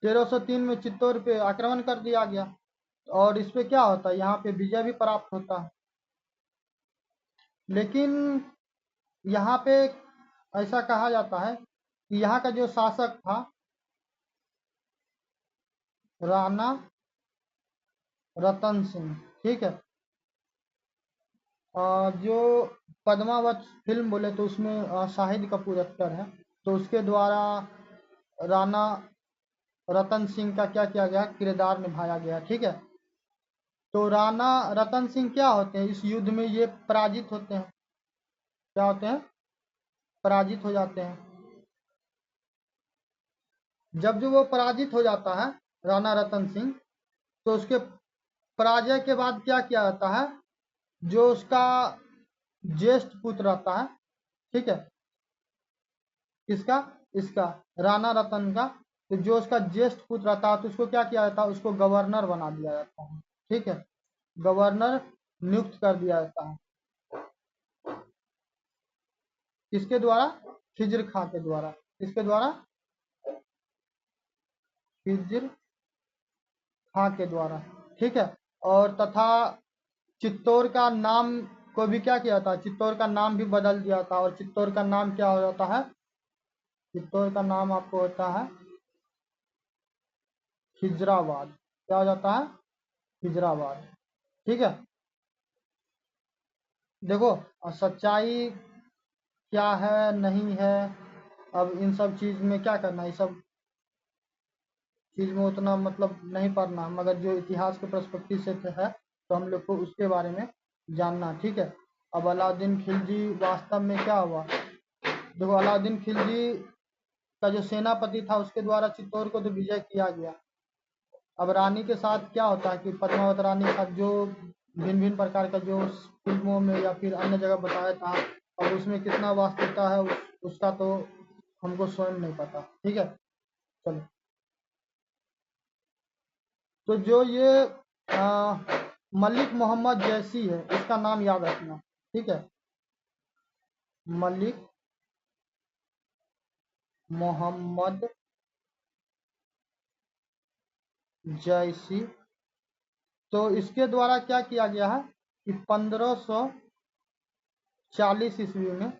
1303 में चित्तौड़ पे आक्रमण कर दिया गया, और इस पे क्या होता है, यहाँ पे विजय भी प्राप्त होता है। लेकिन यहाँ पे ऐसा कहा जाता है कि यहाँ का जो शासक था, राणा रतन सिंह, ठीक है। जो पद्मावत फिल्म बोले तो उसमें शाहिद कपूर एक्टर है, तो उसके द्वारा राणा रतन सिंह का क्या किया गया, किरदार निभाया गया, ठीक है। तो राणा रतन सिंह क्या होते हैं, इस युद्ध में ये पराजित होते हैं, क्या होते हैं, पराजित हो जाते हैं। जब जो वो पराजित हो जाता है राणा रतन सिंह, तो उसके पराजय के बाद क्या किया जाता है, जो उसका ज्येष्ठ पुत्र रहता है, ठीक है, किसका, इसका, राणा रतन का, तो जो उसका ज्येष्ठ पुत्र रहता है, तो उसको क्या किया जाता है, उसको गवर्नर बना दिया जाता है, ठीक है, गवर्नर नियुक्त कर दिया जाता है, किसके द्वारा, खिज्र खां के द्वारा, किसके द्वारा, खिज्र खां के द्वारा, ठीक है। और तथा चित्तौड़ का नाम को भी क्या किया था, चित्तौड़ का नाम भी बदल दिया था, और चित्तौड़ का नाम क्या हो जाता है, चित्तौड़ का नाम आपको होता है खिजराबाद, क्या हो जाता है, खिजराबाद, ठीक है। देखो सच्चाई क्या है नहीं है, अब इन सब चीज में क्या करना है, ये सब चीज़ में उतना मतलब नहीं पढ़ना, मगर जो इतिहास के पर्सपेक्टिव से है तो हम लोग को उसके बारे में जानना, ठीक है। अब अलाउद्दीन खिलजी वास्तव में क्या हुआ, देखो अलाउद्दीन खिलजी का जो सेनापति था उसके द्वारा चित्तौड़ को तो विजय किया गया। अब रानी के साथ क्या होता है कि पद्मावत रानी के साथ जो भिन्न भिन्न प्रकार का जो फिल्मों में या फिर अन्य जगह बताया था, अब उसमें कितना वास्तविकता है उसका तो हमको स्वयं नहीं पता, ठीक है। चलो, तो जो ये मलिक मोहम्मद जैसी है, इसका नाम याद रखना, ठीक है। मलिक मोहम्मद जैसी, तो इसके द्वारा क्या किया गया है कि 1540 ईस्वी में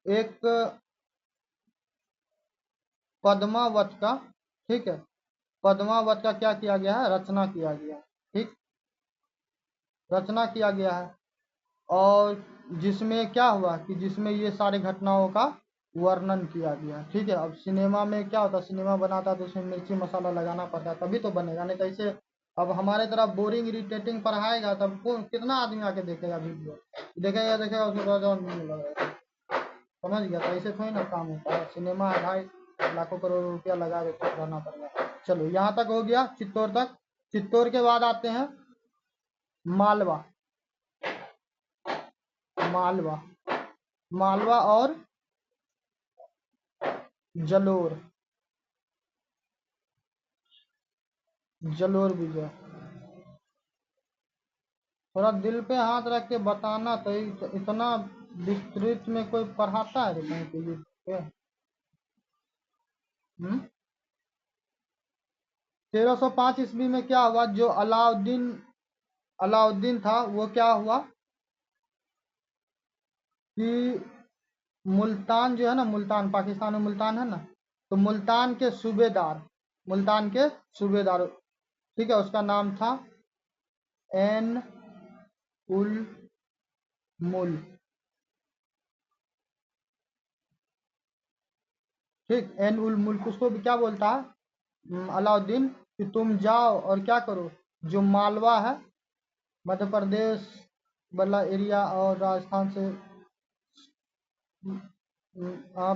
एक पद्मावत का, ठीक है, पद्मावत का क्या किया गया है, रचना किया गया, ठीक, रचना किया गया है। और जिसमें क्या हुआ कि जिसमें ये सारे घटनाओं का वर्णन किया गया, ठीक है। अब सिनेमा में क्या होता है, सिनेमा बनाता है तो उसमें मिर्ची मसाला लगाना पड़ता है तभी तो बनेगा, नहीं तो ऐसे अब हमारे तरफ बोरिंग इरिटेटिंग पढ़ाएगा तब को कितना आदमी आके देखेगा वीडियो, देखेगा देखेगा उसको लगेगा, समझ गया। तो ऐसे थोड़ी ना काम होता है, सिनेमा है भाई, लाखों करोड़ रुपया लगा के तो रहना पड़ेगा। चलो यहाँ तक हो गया चित्तौड़ तक। चित्तौड़ के बाद आते हैं मालवा, मालवा, मालवा और जलोर, जलोर विजय। थोड़ा दिल पे हाथ रख के बताना, तो इतना विस्तृत में कोई पढ़ाता है कहीं पे लिख के? 1305 ईस्वी में क्या हुआ, जो अलाउद्दीन अलाउद्दीन था वो क्या हुआ कि मुल्तान जो है ना, मुल्तान पाकिस्तान में मुल्तान है ना, तो मुल्तान के सूबेदार, ठीक है, उसका नाम था एन उल मुल्क, ठीक, एन उल मुल्क। उसको भी क्या बोलता है अलाउद्दीन कि तुम जाओ और क्या करो, जो मालवा है, मध्य प्रदेश वाला एरिया और राजस्थान से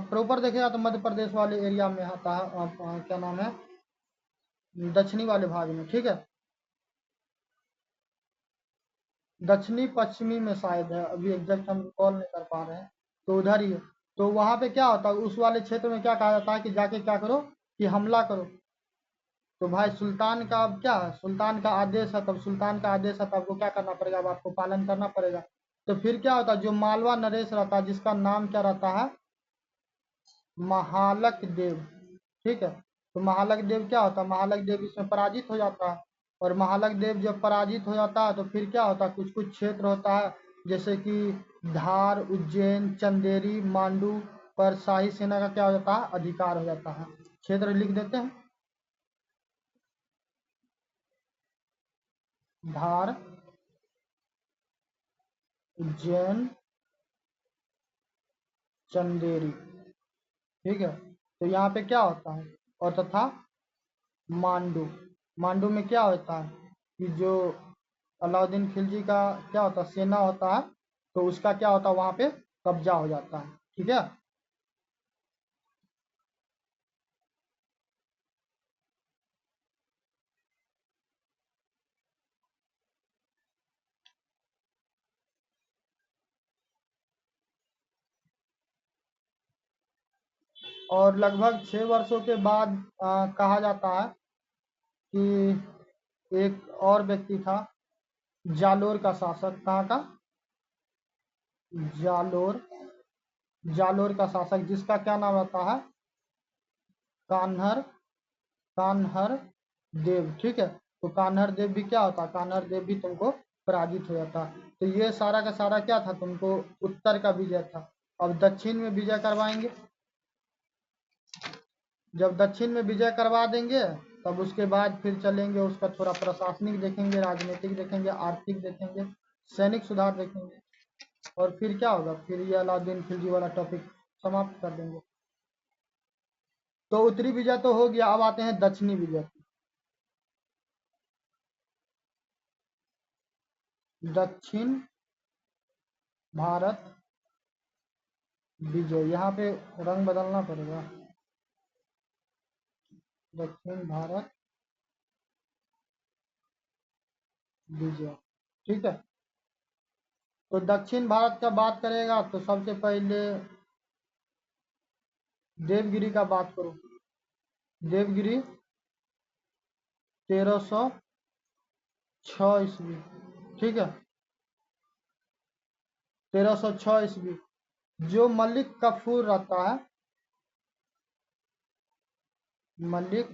प्रॉपर देखेगा तो मध्य प्रदेश वाले एरिया में आता है, क्या नाम है, दक्षिणी वाले भाग में, ठीक है, दक्षिणी पश्चिमी में शायद है, अभी एग्जैक्ट हम कॉल नहीं कर पा रहे हैं, तो उधर ही है। तो वहाँ पे क्या होता है, उस वाले क्षेत्र में क्या कहा जाता है कि जाके क्या करो कि हमला करो। तो भाई सुल्तान का अब क्या है, सुल्तान का आदेश है, तब सुल्तान का आदेश है तब आपको क्या करना पड़ेगा, अब आपको पालन करना पड़ेगा। तो फिर क्या होता है, जो मालवा नरेश रहता है जिसका नाम क्या रहता है, महालक देव, ठीक है। तो महालक देव क्या होता है, महालक देव इसमें पराजित हो जाता है, और महालक देव जब पराजित हो जाता है तो फिर क्या होता है, कुछ कुछ क्षेत्र होता है जैसे कि धार, उज्जैन, चंदेरी, मांडू पर शाही सेना का क्या हो जाता है, अधिकार हो जाता है। क्षेत्र लिख देते हैं, धार, उज्जैन, चंदेरी, ठीक है। तो यहाँ पे क्या होता है, और तथा मांडू, मांडू में क्या होता है कि जो अलाउद्दीन खिलजी का क्या होता है, सेना होता है, तो उसका क्या होता है वहाँ पे कब्जा हो जाता है, ठीक है। और लगभग 6 वर्षों के बाद कहा जाता है कि एक और व्यक्ति था, जालोर का शासक, कहाँ का, जालोर, जालोर का शासक जिसका क्या नाम रहता है, कान्हर, कान्हर देव, ठीक है। तो कान्हर देव भी क्या होता है, कान्हर देव भी तुमको पराजित हो जाता। तो ये सारा का सारा क्या था, तुमको उत्तर का विजय था। अब दक्षिण में विजय करवाएंगे, जब दक्षिण में विजय करवा देंगे तब उसके बाद फिर चलेंगे, उसका थोड़ा प्रशासनिक देखेंगे, राजनीतिक देखेंगे, आर्थिक देखेंगे, सैनिक सुधार देखेंगे, और फिर क्या होगा, फिर ये अलाउद्दीन खिलजी वाला टॉपिक समाप्त कर देंगे। तो उत्तरी विजय तो हो गया, अब आते हैं दक्षिणी विजय। दक्षिण भारत विजय, यहाँ पे रंग बदलना पड़ेगा, दक्षिण भारत विजय। ठीक है, तो दक्षिण भारत का बात करेगा तो सबसे पहले देवगिरी का बात करो। देवगिरी 1306 ईस्वी। ठीक है, 1306 ईस्वी। जो मलिक कफूर रहता है, मलिक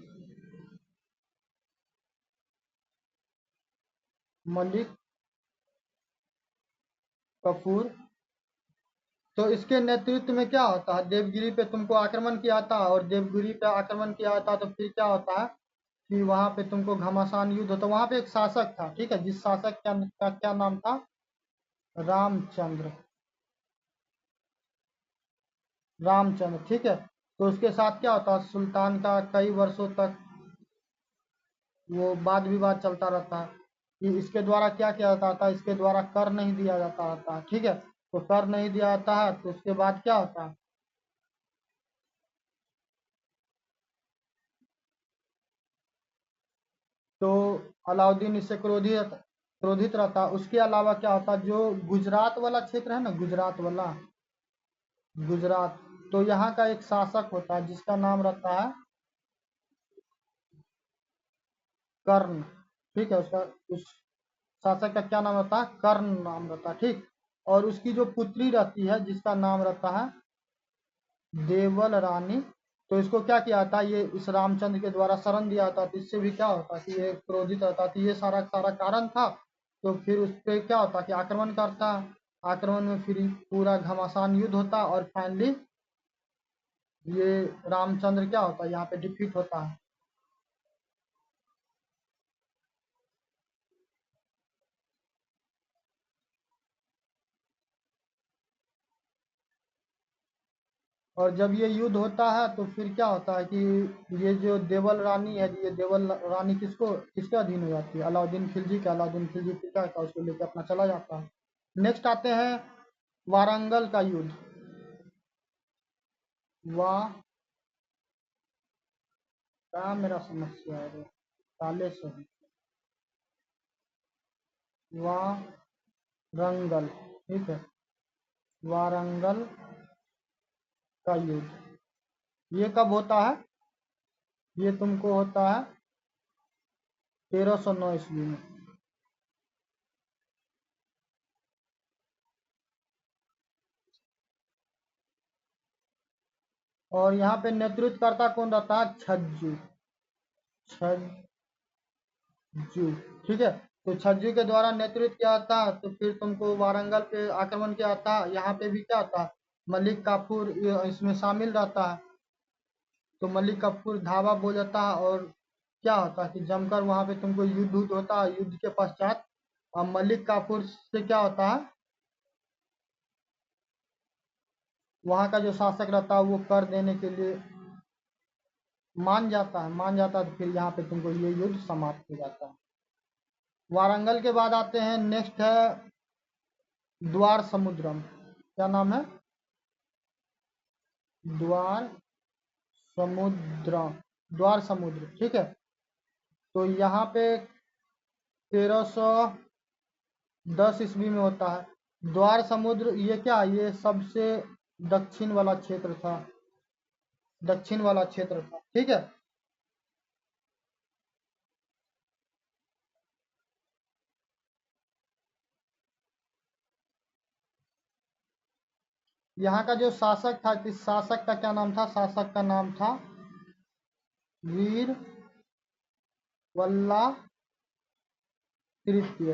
कफूर, तो इसके नेतृत्व में क्या होता है, देवगिरी पे तुमको आक्रमण किया था, और देवगिरी पे आक्रमण किया था तो फिर क्या होता है कि वहां पे तुमको घमासान युद्ध होता। वहां पे एक शासक था, ठीक है, जिस शासक का क्या नाम था, रामचंद्र। रामचंद्र, ठीक है। तो उसके साथ क्या होता, सुल्तान का कई वर्षों तक वो वाद विवाद चलता रहता है कि इसके द्वारा क्या किया जाता था, इसके द्वारा कर नहीं दिया जाता रहता है। ठीक है, तो कर नहीं दिया जाता है तो उसके बाद क्या होता है, तो अलाउद्दीन इससे क्रोधित रहता। उसके अलावा क्या होता, जो गुजरात वाला क्षेत्र है ना, गुजरात वाला, गुजरात, तो यहाँ का एक शासक होता है जिसका नाम रहता है कर्ण। ठीक है, उसका उस शासक का क्या नाम रहता है, कर्ण नाम रहता है। ठीक, और उसकी जो पुत्री रहती है जिसका नाम रहता है देवल रानी, तो इसको क्या किया था, ये इस रामचंद्र के द्वारा शरण दिया था, तो इससे भी क्या होता कि ये क्रोधित रहता, तो ये सारा सारा कारण था। तो फिर उस पर क्या होता कि आक्रमण करता, आक्रमण में फिर पूरा घमासान युद्ध होता, और फाइनली ये रामचंद्र क्या होता है, यहाँ पे डिफीट होता है। और जब ये युद्ध होता है तो फिर क्या होता है कि ये जो देवल रानी है, ये देवल रानी किसके अधीन हो जाती है, अलाउद्दीन खिलजी के। अलाउद्दीन खिलजी फिर क्या होता है, उसको लेकर अपना चला जाता है। नेक्स्ट आते हैं वारंगल का युद्ध। वाह, क्या मेरा समस्या है रे, ताले से ही। वारंगल, ठीक है, वारंगल का युद्ध ये कब होता है, ये तुमको होता है 1309 ईस्वी में। और यहाँ पे नेतृत्वकर्ता कौन रहता है, छज्जू। छज्जू, ठीक है, तो छज्जू के द्वारा नेतृत्व किया था। तो फिर तुमको वारंगल पे आक्रमण किया था। यहाँ पे भी क्या था, मलिक काफूर इसमें शामिल रहता है। तो मलिक काफूर धावा बोल जाता है, और क्या होता है कि जमकर वहां पे तुमको युद्ध होता है। युद्ध के पश्चात अब मलिक काफूर से क्या होता है, वहां का जो शासक रहता है वो कर देने के लिए मान जाता है, तो फिर यहाँ पे तुमको ये युद्ध समाप्त हो जाता है। वारंगल के बाद आते हैं, नेक्स्ट है द्वार समुद्रम। क्या नाम है, द्वार समुद्र, द्वार समुद्र, ठीक है। तो यहाँ पे 1310 ईस्वी में होता है द्वार समुद्र। ये क्या, ये सबसे दक्षिण वाला क्षेत्र था, दक्षिण वाला क्षेत्र था, ठीक है। यहाँ का जो शासक था, किस शासक का क्या नाम था, शासक का नाम था वीर वल्ला तृतीय,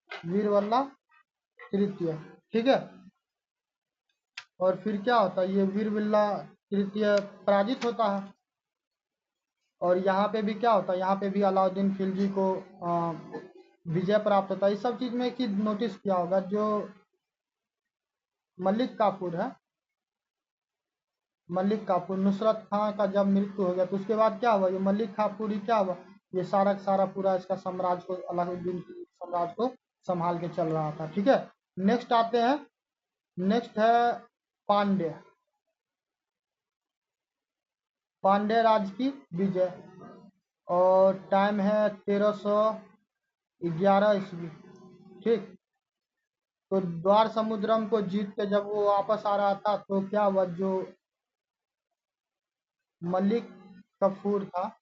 वीरवल्ला तृतीय, ठीक है। और फिर क्या होता है, ये वीरविल्ला तृतीय पराजित होता है। और यहाँ पे भी क्या होता है, यहाँ पे भी अलाउद्दीन खिलजी को विजय प्राप्त होता है। इस सब चीज में कि नोटिस किया होगा, जो मलिक काफूर है, मलिक काफूर, नुसरत खां का जब मृत्यु हो गया तो उसके बाद क्या हुआ, ये मलिक काफूर ही क्या हुआ, ये सारा का सारा पूरा इसका साम्राज्य को, अलाउद्दीन की साम्राज्य को संभाल के चल रहा था। ठीक है, नेक्स्ट आते हैं, नेक्स्ट है पांड्य, पांड्य राज की विजय, और टाइम है 1311 ईस्वी। ठीक, तो द्वार समुद्रम को जीत के जब वो वापस आ रहा था तो क्या हुआ, जो मलिक कफूर था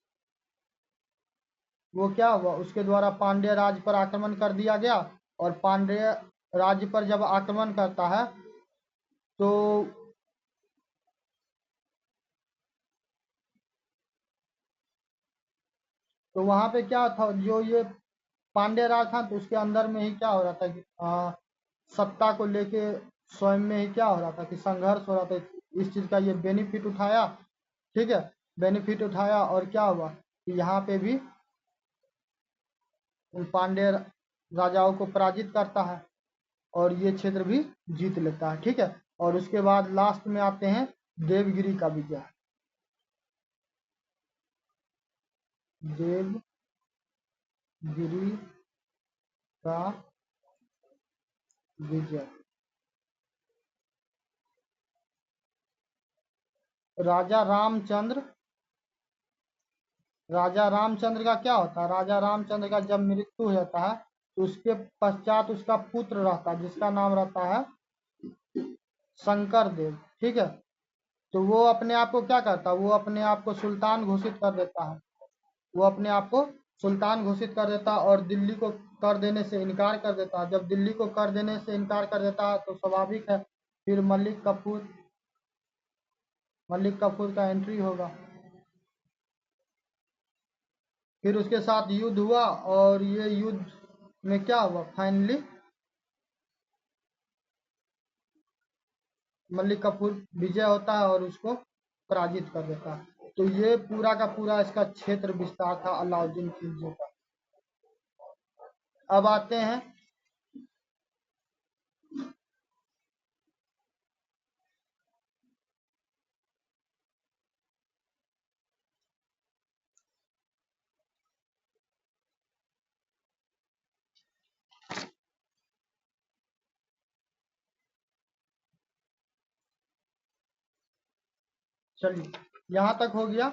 वो क्या हुआ, उसके द्वारा पांड्य राज पर आक्रमण कर दिया गया, और पांड्य राज्य पर जब आक्रमण करता है तो वहां पे क्या था, जो ये पांड्य राज था तो उसके अंदर में ही क्या हो रहा था कि सत्ता को लेके स्वयं में ही क्या हो रहा था कि संघर्ष हो रहा था, इस चीज का ये बेनिफिट उठाया। ठीक है, बेनिफिट उठाया और क्या हुआ कि यहाँ पे भी उन पांड्य राजाओं को पराजित करता है और ये क्षेत्र भी जीत लेता है। ठीक है, और उसके बाद लास्ट में आते हैं देवगिरी का विजय, देवगिरी का विजय। राजा रामचंद्र, राजा रामचंद्र का क्या होता है, राजा रामचंद्र का जब मृत्यु हो जाता है तो उसके पश्चात उसका पुत्र रहता है जिसका नाम रहता है शंकर देव। ठीक है, तो वो अपने आप को क्या करता है, वो अपने आप को सुल्तान घोषित कर देता है, वो अपने आप को सुल्तान घोषित कर देता है और दिल्ली को कर देने से इनकार कर देता है। जब दिल्ली को कर देने से इनकार कर देता है तो स्वाभाविक है फिर मलिक कफूर, मलिक कफूर का एंट्री होगा, फिर उसके साथ युद्ध हुआ और ये युद्ध में क्या हुआ, फाइनली मलिक कफूर विजय होता है और उसको पराजित कर देता है। तो ये पूरा का पूरा इसका क्षेत्र विस्तार था अलाउद्दीन खिलजी का। अब आते हैं, चलिए यहाँ तक हो गया।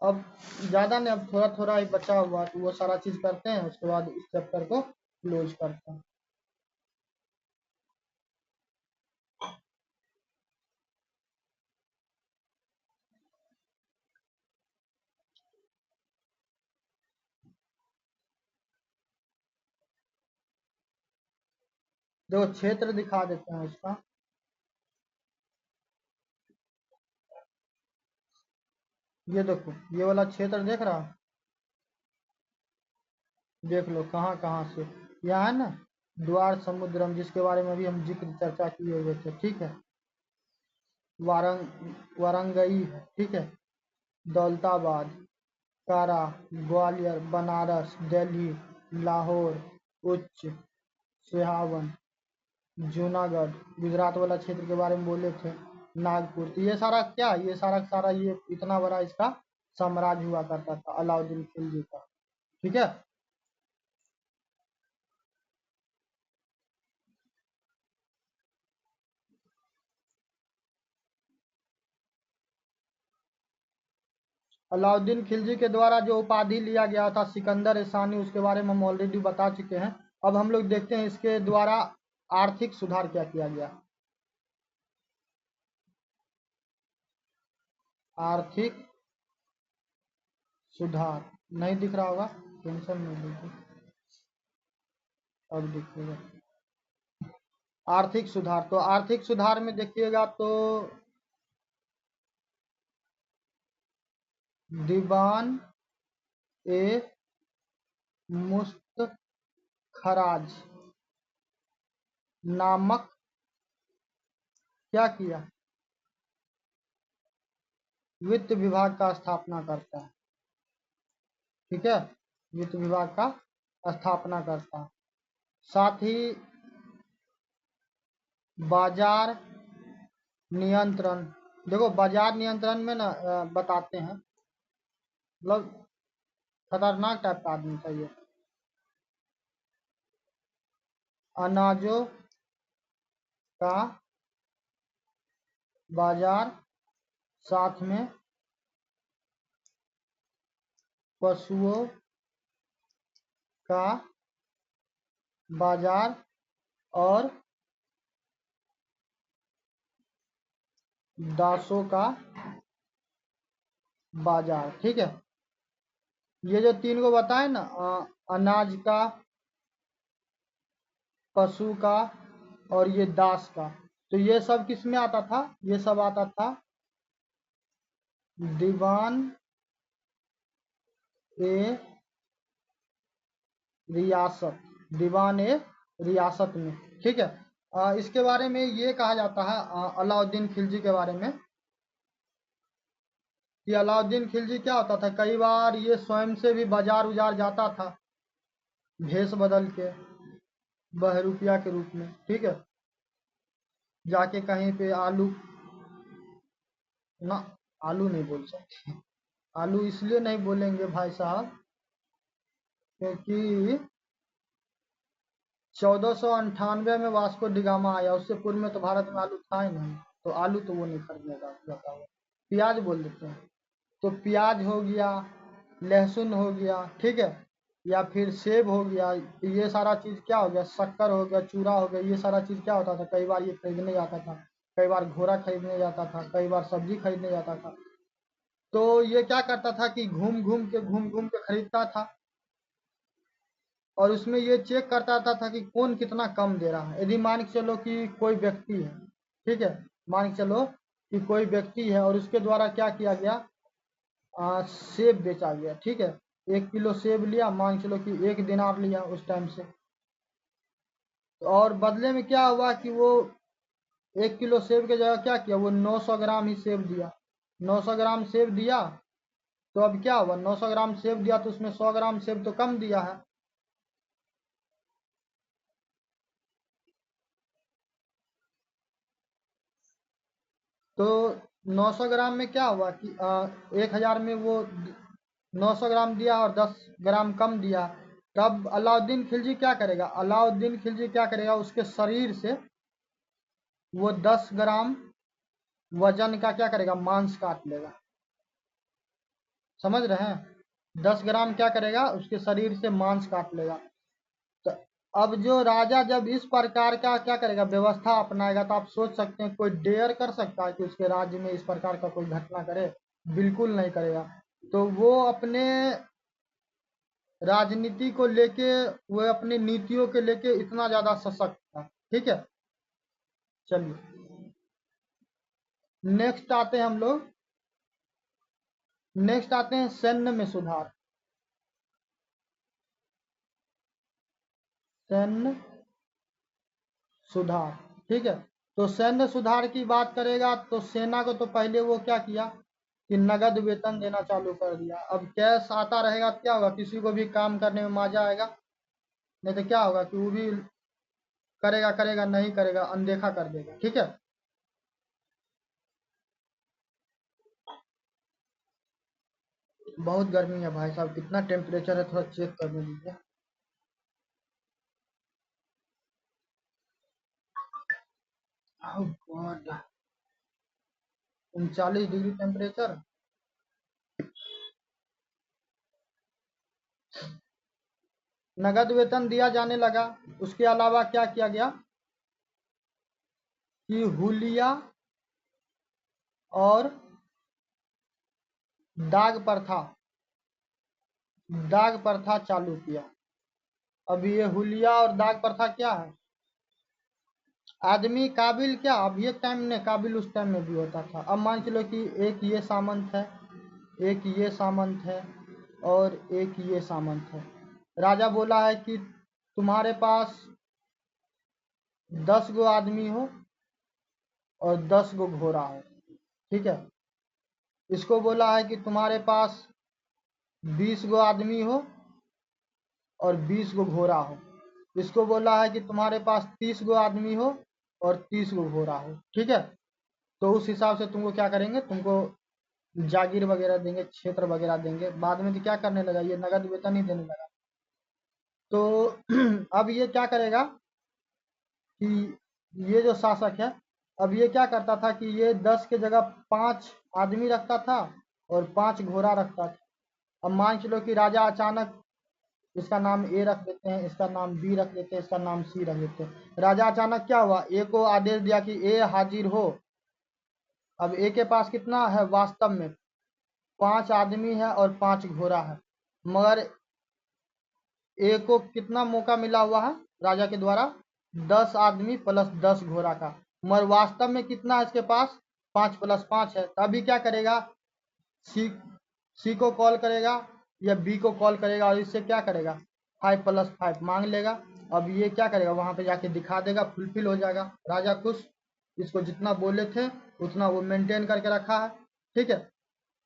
अब ज्यादा नहीं, अब थोड़ा थोड़ा ही बचा हुआ तो वो सारा चीज करते हैं, उसके बाद इस चैप्टर को क्लोज करते हैं। देखो क्षेत्र दिखा देते हैं उसका, ये देखो ये वाला क्षेत्र देख रहा है, देख लो कहाँ कहाँ से, यहाँ है ना द्वार समुद्रम, जिसके बारे में अभी हम जिक्र चर्चा किए हुए थे। ठीक है, वारंगई है, ठीक है, दौलताबाद, कारा, ग्वालियर, बनारस, दिल्ली, लाहौर, उच्च, सिहावन, जूनागढ़, गुजरात वाला क्षेत्र के बारे में बोले थे, नागपुर, तो ये सारा क्या, ये सारा सारा ये इतना बड़ा इसका साम्राज्य हुआ करता था अलाउद्दीन खिलजी का। ठीक है, अलाउद्दीन खिलजी के द्वारा जो उपाधि लिया गया था सिकंदर सानी, उसके बारे में हम ऑलरेडी बता चुके हैं। अब हम लोग देखते हैं इसके द्वारा आर्थिक सुधार क्या किया गया। आर्थिक सुधार नहीं दिख रहा होगा, टेंशन नहीं लीजिए, अब दिखेगा। आर्थिक सुधार, तो आर्थिक सुधार में देखिएगा तो दीवान ए मुस्तखराज नामक क्या किया, वित्त विभाग का स्थापना करता है। ठीक है, वित्त विभाग का स्थापना करता है, साथ ही बाजार नियंत्रण देखो बाजार नियंत्रण में ना बताते हैं, मतलब खतरनाक टाइप का आदमी था ये। अनाजों का बाजार, साथ में पशुओं का बाजार और दासों का बाजार। ठीक है, ये जो तीन को बताए ना, अनाज का, पशु का और ये दास का, तो ये सब किस में आता था? ये सब आता था दीवान ए रियासत, दीवान ए रियासत में। ठीक है, इसके बारे में ये कहा जाता है अलाउद्दीन खिलजी के बारे में, कि अलाउद्दीन खिलजी क्या होता था, कई बार ये स्वयं से भी बाजार उजार जाता था, भेष बदल के बहरूपिया के रूप में। ठीक है, जाके कहीं पे आलू, ना आलू नहीं बोल सकते, आलू इसलिए नहीं बोलेंगे भाई साहब क्योंकि 1498 में वास्को डिगामा आया, उससे पूर्व में तो भारत में आलू था ही नहीं, तो आलू तो वो नहीं खरीदने का जाता हुआ। प्याज बोल देते हैं, तो प्याज हो गया, लहसुन हो गया, ठीक है, या फिर सेब हो गया, ये सारा चीज़ क्या हो गया, शक्कर हो गया, चूरा हो गया, ये सारा चीज़ क्या होता था, कई बार ये खरीदने जाता था, कई बार घोड़ा खरीदने जाता था, कई बार सब्जी खरीदने जाता था। तो ये क्या करता था कि घूम घूम के खरीदता था, और उसमें ये चेक करता था कि कौन कितना कम दे रहा है। यदि मान के चलो कि कोई व्यक्ति है, ठीक है, मान के चलो कि कोई व्यक्ति है और उसके द्वारा क्या किया गया, सेब बेचा गया। ठीक है, 1 किलो सेब लिया, मान के चलो कि 1 दिनार लिया उस टाइम से, और बदले में क्या हुआ कि वो 1 किलो सेब की जगह क्या किया, वो 900 ग्राम ही सेब दिया। 900 ग्राम सेब दिया, तो अब क्या हुआ, 900 ग्राम सेब दिया तो उसमें 100 ग्राम सेब तो कम दिया है। तो 900 ग्राम में क्या हुआ कि 1000 में वो 900 ग्राम दिया और 10 ग्राम कम दिया। तब अलाउद्दीन खिलजी क्या करेगा, अलाउद्दीन खिलजी क्या करेगा, उसके शरीर से वो 10 ग्राम वजन का क्या करेगा, मांस काट लेगा। समझ रहे हैं, 10 ग्राम क्या करेगा, उसके शरीर से मांस काट लेगा। तो अब जो राजा जब इस प्रकार का क्या करेगा, व्यवस्था अपनाएगा, तो आप सोच सकते हैं कोई डेयर कर सकता है कि उसके राज्य में इस प्रकार का कोई घटना करे? बिल्कुल नहीं करेगा। तो वो अपने राजनीति को लेके, वो अपनी नीतियों के लेके इतना ज्यादा सशक्त था। ठीक है, चलिए नेक्स्ट आते हैं हम लोग, नेक्स्ट आते हैं सैन्य में सुधार। सैन्य सुधार, ठीक है, तो सैन्य सुधार की बात करेगा तो सेना को तो पहले वो क्या किया कि नगद वेतन देना चालू कर दिया। अब कैश आता रहेगा तो क्या होगा, किसी को भी काम करने में मजा आएगा, नहीं तो क्या होगा कि वो भी करेगा करेगा, नहीं करेगा अनदेखा कर देगा। ठीक है, बहुत गर्मी है भाई साहब, कितना टेम्परेचर है थोड़ा चेक करने दीजिए। ओह गॉड, 39 डिग्री टेम्परेचर। नगद वेतन दिया जाने लगा। उसके अलावा क्या किया गया कि हुलिया और दाग प्रथा, दाग प्रथा चालू किया। अब ये हुलिया और दाग प्रथा क्या है, आदमी काबिल, क्या अब ये टाइम में काबिल उस टाइम में भी होता था। अब मान चलो कि एक ये सामंत है, एक ये सामंत है और एक ये सामंत है। राजा बोला है कि तुम्हारे पास 10 गो आदमी हो और 10 गो घोड़ा हो। ठीक है, इसको बोला है कि तुम्हारे पास 20 गो आदमी हो और 20 गो घोड़ा हो। इसको बोला है कि तुम्हारे पास 30 गो आदमी हो और 30 गो घोड़ा हो। ठीक है, तो उस हिसाब से तुमको क्या करेंगे, तुमको जागीर वगैरह देंगे, क्षेत्र वगैरह देंगे। बाद में तो क्या करने लगा, ये नगद वेतन ही देने लगा। तो अब ये क्या करेगा कि ये जो शासक है, अब ये क्या करता था कि ये 10 के जगह 5 आदमी रखता था और 5 घोड़ा रखता था। अब मान चलो कि राजा अचानक, इसका नाम ए रख देते हैं, इसका नाम बी रख देते हैं, इसका नाम सी रख देते हैं। राजा अचानक क्या हुआ, ए को आदेश दिया कि ए हाजिर हो। अब ए के पास कितना है, वास्तव में 5 आदमी है और 5 घोड़ा है, मगर ए को कितना मौका मिला हुआ है राजा के द्वारा, 10 आदमी प्लस 10 घोड़ा का, मगर वास्तव में कितना है इसके पास, 5 प्लस 5 है। तो अभी क्या करेगा, सी सी को कॉल करेगा या बी को कॉल करेगा और इससे क्या करेगा, 5 प्लस 5 मांग लेगा। अब ये क्या करेगा, वहां पे जाके दिखा देगा, फुलफिल हो जाएगा, राजा खुश। इसको जितना बोले थे उतना वो मेंटेन करके रखा है, ठीक है।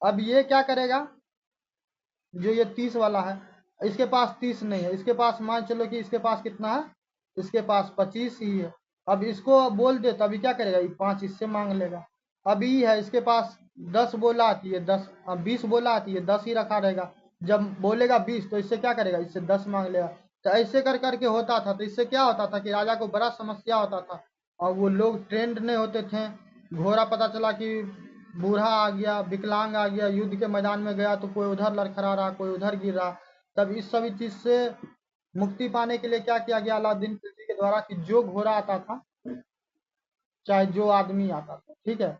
अब ये क्या करेगा, जो ये 30 वाला है, इसके पास 30 नहीं है, इसके पास मान चलो कि इसके पास कितना है, इसके पास 25 ही है। अब इसको बोल दे तो अभी क्या करेगा, ये 5 इससे मांग लेगा। अभी है इसके पास 10 बोला आती है, 10 20 बोला आती है, 10 ही रखा रहेगा। जब बोलेगा 20 तो इससे क्या करेगा, इससे 10 मांग लेगा। तो ऐसे कर करके होता था। तो इससे क्या होता था कि राजा को बड़ा समस्या होता था, और वो लोग ट्रेंड नहीं होते थे। घोड़ा पता चला कि बूढ़ा आ गया, विकलांग आ गया, युद्ध के मैदान में गया तो कोई उधर लड़खड़ा रहा, कोई उधर गिर रहा। तब इस सभी चीज से मुक्ति पाने के लिए क्या किया गया अलाउद्दीन खिलजी के द्वारा, कि जो घोड़ा आता था, चाहे जो आदमी आता था, ठीक है,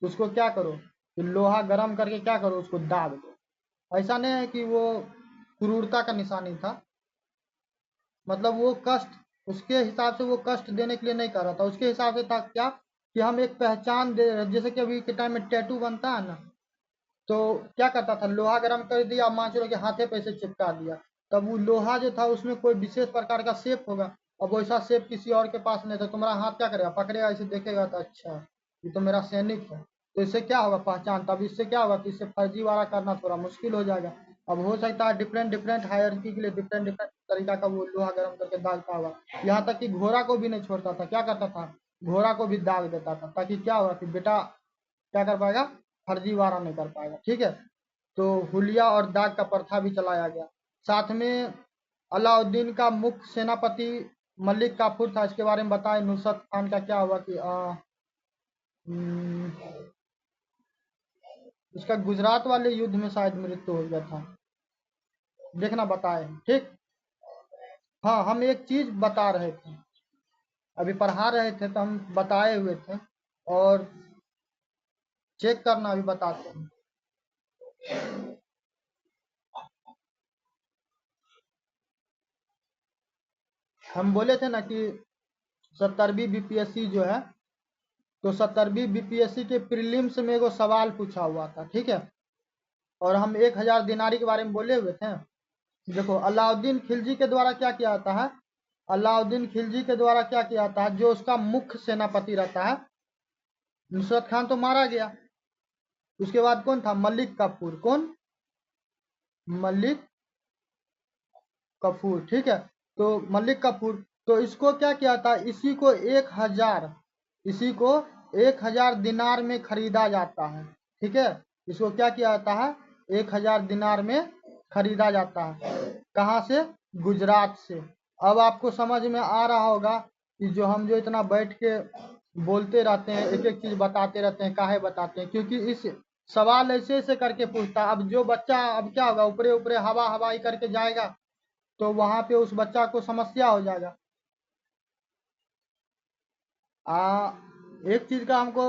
तो उसको क्या करो कि लोहा गर्म करके क्या करो, उसको दाग दो। ऐसा नहीं है कि वो क्रूरता का निशानी था, मतलब वो कष्ट, उसके हिसाब से वो कष्ट देने के लिए नहीं कर रहा था, उसके हिसाब से था क्या कि हम एक पहचान दे, जैसे कि अभी के टाइम में टैटू बनता है ना, तो क्या करता था, लोहा गर्म कर दिया, मान चलो कि हाथे पे से चिपका दिया। तब वो लोहा जो था उसमें कोई विशेष प्रकार का शेप होगा। अब वैसा शेप किसी और के पास नहीं था, तुम्हारा हाथ क्या करेगा, पकड़ेगा, इसे देखेगा तो अच्छा ये तो मेरा सैनिक है। तो इससे क्या होगा, पहचान। तब इससे क्या होगा कि इससे फर्जीवाड़ा करना थोड़ा मुश्किल हो जाएगा। अब हो सकता है डिफरेंट डिफरेंट हायरार्की के लिए डिफरेंट डिफरेंट तरीका का वो लोहा गर्म करके दागता होगा। यहाँ तक कि घोड़ा को भी नहीं छोड़ता था, क्या करता था, घोड़ा को भी दाग देता था, ताकि क्या होगा कि बेटा क्या कर पाएगा, फर्जीवाड़ा नहीं कर पाएगा, ठीक है। तो हुलिया और दाग का प्रथा भी चलाया गया। साथ में अलाउद्दीन का मुख्य सेनापति मलिक काफूर था, इसके बारे में बताएं। नुसरत खान का क्या हुआ कि हम्म, इसका गुजरात वाले युद्ध में शायद मृत्यु हो गया था, देखना बताए, ठीक। हाँ, हम एक चीज बता रहे थे, अभी पढ़ा रहे थे तो हम बताए हुए थे, और चेक करना अभी बताते हैं। हम बोले थे ना कि 70वीं बीपीएससी जो है, तो 70वीं बीपीएससी के प्रीलिम्स में एगो सवाल पूछा हुआ था, ठीक है। और हम 1000 दिनारी के बारे में बोले हुए थे। देखो अलाउद्दीन खिलजी के द्वारा क्या किया जाता है, अलाउद्दीन खिलजी के द्वारा क्या किया जाता है, जो उसका मुख्य सेनापति रहता है, नुसरत खान तो मारा गया, उसके बाद कौन था, मलिक काफूर, कौन, मलिक कपूर, ठीक है। तो मलिक कपूर, तो इसको क्या किया था, इसी को 1000, इसी को 1000 दिनार में खरीदा जाता है, ठीक है। इसको क्या किया जाता है, 1000 दिनार में खरीदा जाता है, कहाँ से, गुजरात से। अब आपको समझ में आ रहा होगा कि जो हम जो इतना बैठ के बोलते रहते हैं, एक एक चीज बताते रहते हैं, काहे बताते हैं, क्योंकि इस सवाल ऐसे ऐसे करके पूछता है। अब जो बच्चा, अब क्या होगा, ऊपरे ऊपरे हवा हवाई करके जाएगा तो वहां पे उस बच्चा को समस्या हो जाएगा। आ एक चीज का हमको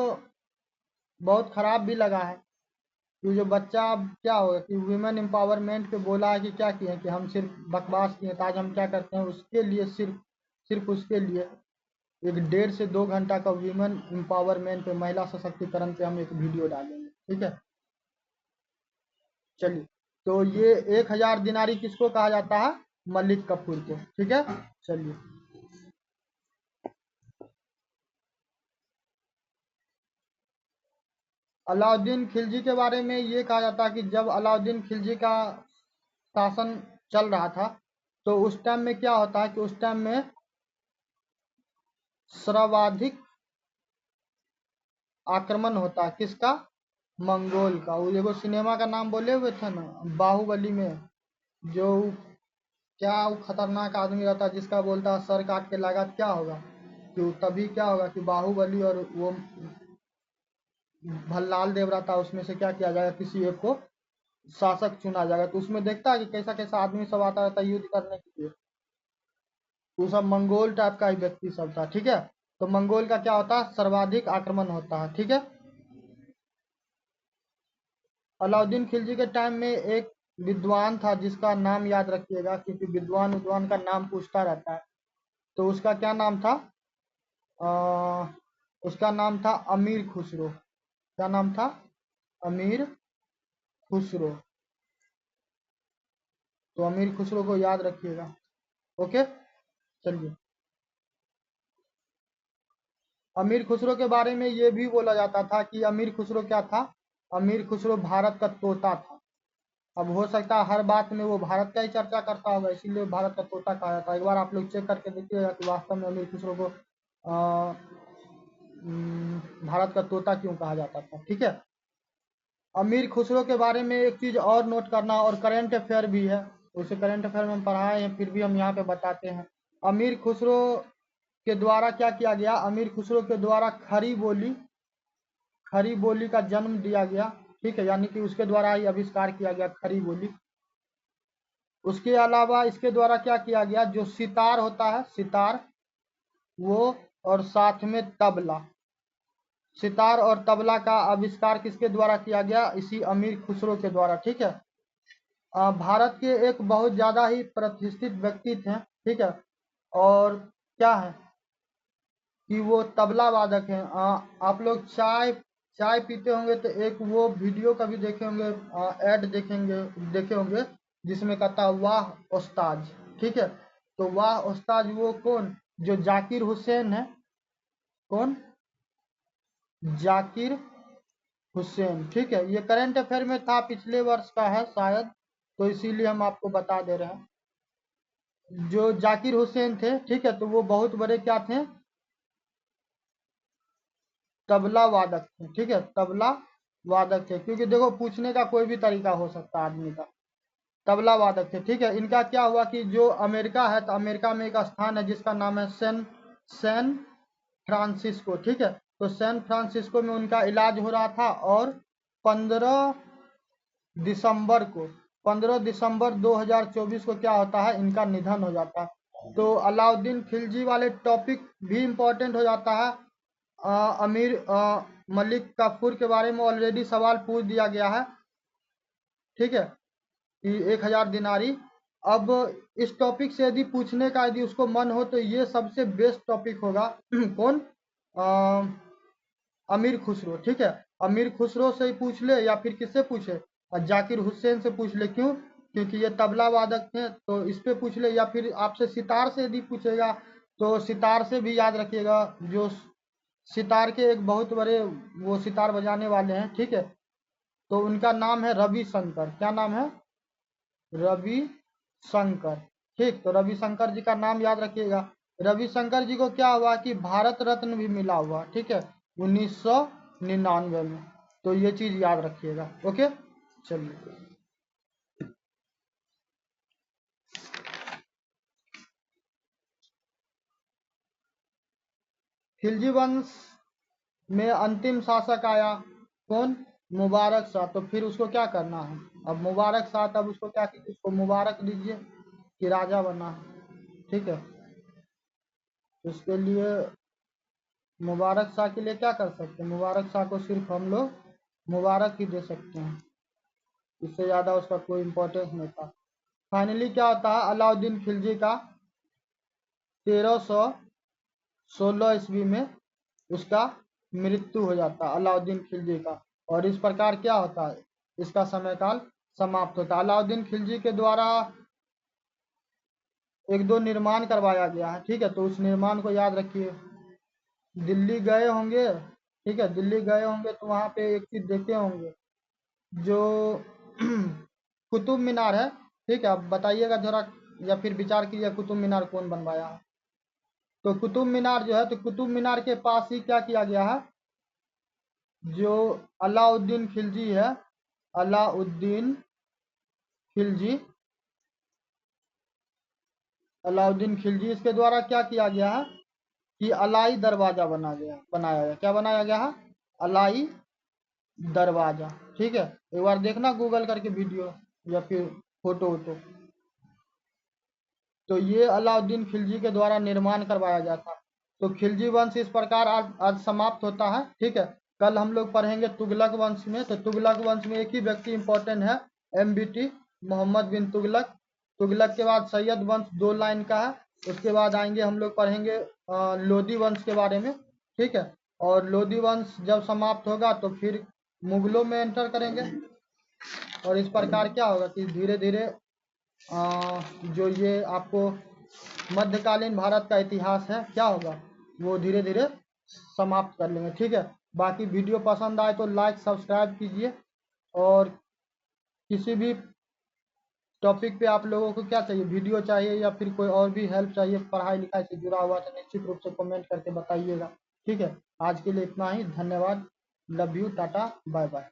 बहुत खराब भी लगा है कि जो बच्चा, अब क्या होगा कि वुमेन एम्पावरमेंट पे बोला है कि क्या किए कि हम सिर्फ बकवास किए, तो आज हम क्या करते हैं उसके लिए, सिर्फ सिर्फ उसके लिए एक 1.5 से 2 घंटा का वुमेन एम्पावरमेंट पे, महिला सशक्तिकरण पे हम एक वीडियो डालेंगे, ठीक है। चलिए, तो ये 1000 दिनारी किसको कहा जाता है, मलिक कफूर को, ठीक है। चलिए, अलाउद्दीन खिलजी के बारे में ये कहा जाता है कि जब अलाउद्दीन खिलजी का शासन चल रहा था, तो उस टाइम में क्या होता है कि उस टाइम में सर्वाधिक आक्रमण होता है, किसका? मंगोल का। वो एगो सिनेमा का नाम बोले हुए थे ना बाहुबली में, जो क्या वो खतरनाक आदमी रहता है जिसका बोलता है सर काट के लागत क्या होगा, कि तभी क्या होगा कि बाहुबली और वो भल्लाल देव रहता है, उसमें से क्या किया जाएगा, किसी एक को शासक चुना जाएगा। तो उसमें देखता है कि कैसा कैसा आदमी सब आता रहता है युद्ध करने के लिए, वो सब मंगोल टाइप का ही व्यक्ति सब था। ठीक है, तो मंगोल का क्या होता है, सर्वाधिक आक्रमण होता है। ठीक है, अलाउद्दीन खिलजी के टाइम में एक विद्वान था जिसका नाम याद रखिएगा, क्योंकि विद्वान का नाम पूछता रहता है। तो उसका क्या नाम था? उसका नाम था अमीर खुसरो। क्या नाम था? अमीर खुसरो। तो अमीर खुसरो को याद रखिएगा। ओके, चलिए। अमीर खुसरो के बारे में ये भी बोला जाता था कि अमीर खुसरो क्या था? अमीर खुसरो भारत का तोता था। अब हो सकता है हर बात में वो भारत का ही चर्चा करता होगा, इसीलिए भारत का तोता कहा जाता है। एक बार आप लोग चेक करके देखिएगा कि वास्तव में अमीर खुसरो को भारत का तोता क्यों कहा जाता था। ठीक है, अमीर खुसरो के बारे में एक चीज़ और नोट करना, और करंट अफेयर भी है, उसे करंट अफेयर में हम पढ़ाए हैं, फिर भी हम यहाँ पे बताते हैं। अमीर खुसरो के द्वारा क्या किया गया? अमीर खुसरो के द्वारा खरी बोली का जन्म दिया गया। ठीक है, यानी कि उसके द्वारा ही आविष्कार किया गया खरी बोली। उसके अलावा इसके द्वारा क्या किया गया, जो सितार होता है, सितार, वो, और साथ में तबला, सितार और तबला का आविष्कार किसके द्वारा किया गया? इसी अमीर खुसरो के द्वारा। ठीक है, भारत के एक बहुत ज़्यादा ही प्रतिष्ठित व्यक्ति थे। ठीक है, और क्या है कि वो तबला वादक हैं। आप लोग चाय चाय पीते होंगे तो एक वो वीडियो कभी देखे होंगे, ऐड देखे होंगे, जिसमें कहता है वाह उस्ताद। ठीक है, तो वाह उस्ताद वो कौन? जो जाकिर हुसैन है। कौन? जाकिर हुसैन। ठीक है, ये करंट अफेयर में था, पिछले वर्ष का है शायद, तो इसीलिए हम आपको बता दे रहे हैं। जो जाकिर हुसैन थे, ठीक है, तो वो बहुत बड़े क्या थे? तबला वादक थे। ठीक है, तबला वादक थे, क्योंकि देखो पूछने का कोई भी तरीका हो सकता है आदमी का। तबला वादक थे। ठीक है, इनका क्या हुआ कि जो अमेरिका है, तो अमेरिका में एक स्थान है जिसका नाम है सैन फ्रांसिस्को। ठीक है, तो सैन फ्रांसिस्को में उनका इलाज हो रहा था, और 15 दिसंबर को 15 दिसंबर 2024 को क्या होता है, इनका निधन हो जाता है। तो अलाउद्दीन खिलजी वाले टॉपिक भी इम्पोर्टेंट हो जाता है। अमीर मलिक काफूर के बारे में ऑलरेडी सवाल पूछ दिया गया है। ठीक है, कि 1000 दिनारी। अब इस टॉपिक से यदि पूछने का यदि उसको मन हो तो ये सबसे बेस्ट टॉपिक होगा। कौन? अमीर खुसरो। ठीक है, अमीर खुसरो से ही पूछ ले, या फिर किससे पूछे? जाकिर हुसैन से पूछ ले। क्यों? क्योंकि ये तबला वादक थे, तो इस पे पूछ ले। या फिर आपसे सितार से यदि पूछेगा तो सितार से भी याद रखिएगा, जो सितार के एक बहुत बड़े वो सितार बजाने वाले हैं। ठीक है, तो उनका नाम है रवि शंकर। क्या नाम है? रवि शंकर। ठीक, तो रवि शंकर जी का नाम याद रखिएगा। रवि शंकर जी को क्या हुआ कि भारत रत्न भी मिला हुआ। ठीक है, 1999 में। तो ये चीज याद रखिएगा। ओके, चलिए। खिलजी वंश में अंतिम शासक आया। कौन? मुबारक शाह। तो फिर उसको क्या करना है? अब मुबारक शाह, तब उसको क्या, उसको मुबारक दीजिए कि राजा बना है। ठीक है, उसके लिए मुबारक शाह के लिए क्या कर सकते हैं? मुबारक शाह को सिर्फ हम लोग मुबारक ही दे सकते हैं, इससे ज़्यादा उसका कोई इम्पोर्टेंस नहीं था। फाइनली क्या होता है, अलाउद्दीन खिलजी का 1316 ईस्वी में उसका मृत्यु हो जाता है, अलाउद्दीन खिलजी का। और इस प्रकार क्या होता है, इसका समय काल समाप्त होता है। अलाउद्दीन खिलजी के द्वारा एक दो निर्माण करवाया गया है। ठीक है, तो उस निर्माण को याद रखिए। दिल्ली गए होंगे, ठीक है, दिल्ली गए होंगे तो वहाँ पे एक चीज़ देखे होंगे, जो कुतुब मीनार है। ठीक है, अब बताइएगा जरा, या फिर विचार कीजिए कुतुब मीनार कौन बनवाया है। तो कुतुब मीनार जो है, तो कुतुब मीनार के पास ही क्या किया गया है, जो अलाउद्दीन खिलजी है, अलाउद्दीन खिलजी, अलाउद्दीन खिलजी, इसके द्वारा क्या किया गया है कि अलाई दरवाजा बनाया गया। क्या बनाया गया है? अलाई दरवाजा। ठीक है, एक बार देखना गूगल करके वीडियो या फिर फोटो वोटो। तो ये अलाउद्दीन खिलजी के द्वारा निर्माण करवाया गया था। तो खिलजी वंश इस प्रकार आज समाप्त होता है। ठीक है, कल हम लोग पढ़ेंगे तुगलक वंश में। तो तुगलक वंश में एक ही व्यक्ति इंपॉर्टेंट है, MBT, मोहम्मद बिन तुगलक। तुगलक के बाद सैयद वंश 2 लाइन का है। उसके बाद आएंगे हम लोग पढ़ेंगे लोदी वंश के बारे में। ठीक है, और लोदी वंश जब समाप्त होगा तो फिर मुगलों में एंटर करेंगे। और इस प्रकार क्या होगा कि धीरे धीरे जो ये आपको मध्यकालीन भारत का इतिहास है क्या होगा, वो धीरे धीरे समाप्त कर लेंगे। ठीक है, बाकी वीडियो पसंद आए तो लाइक सब्सक्राइब कीजिए। और किसी भी टॉपिक पे आप लोगों को क्या चाहिए, वीडियो चाहिए या फिर कोई और भी हेल्प चाहिए पढ़ाई लिखाई से जुड़ा हुआ, तो निश्चित रूप से कमेंट करके बताइएगा। ठीक है, आज के लिए इतना ही। धन्यवाद। Love you, tata, bye bye.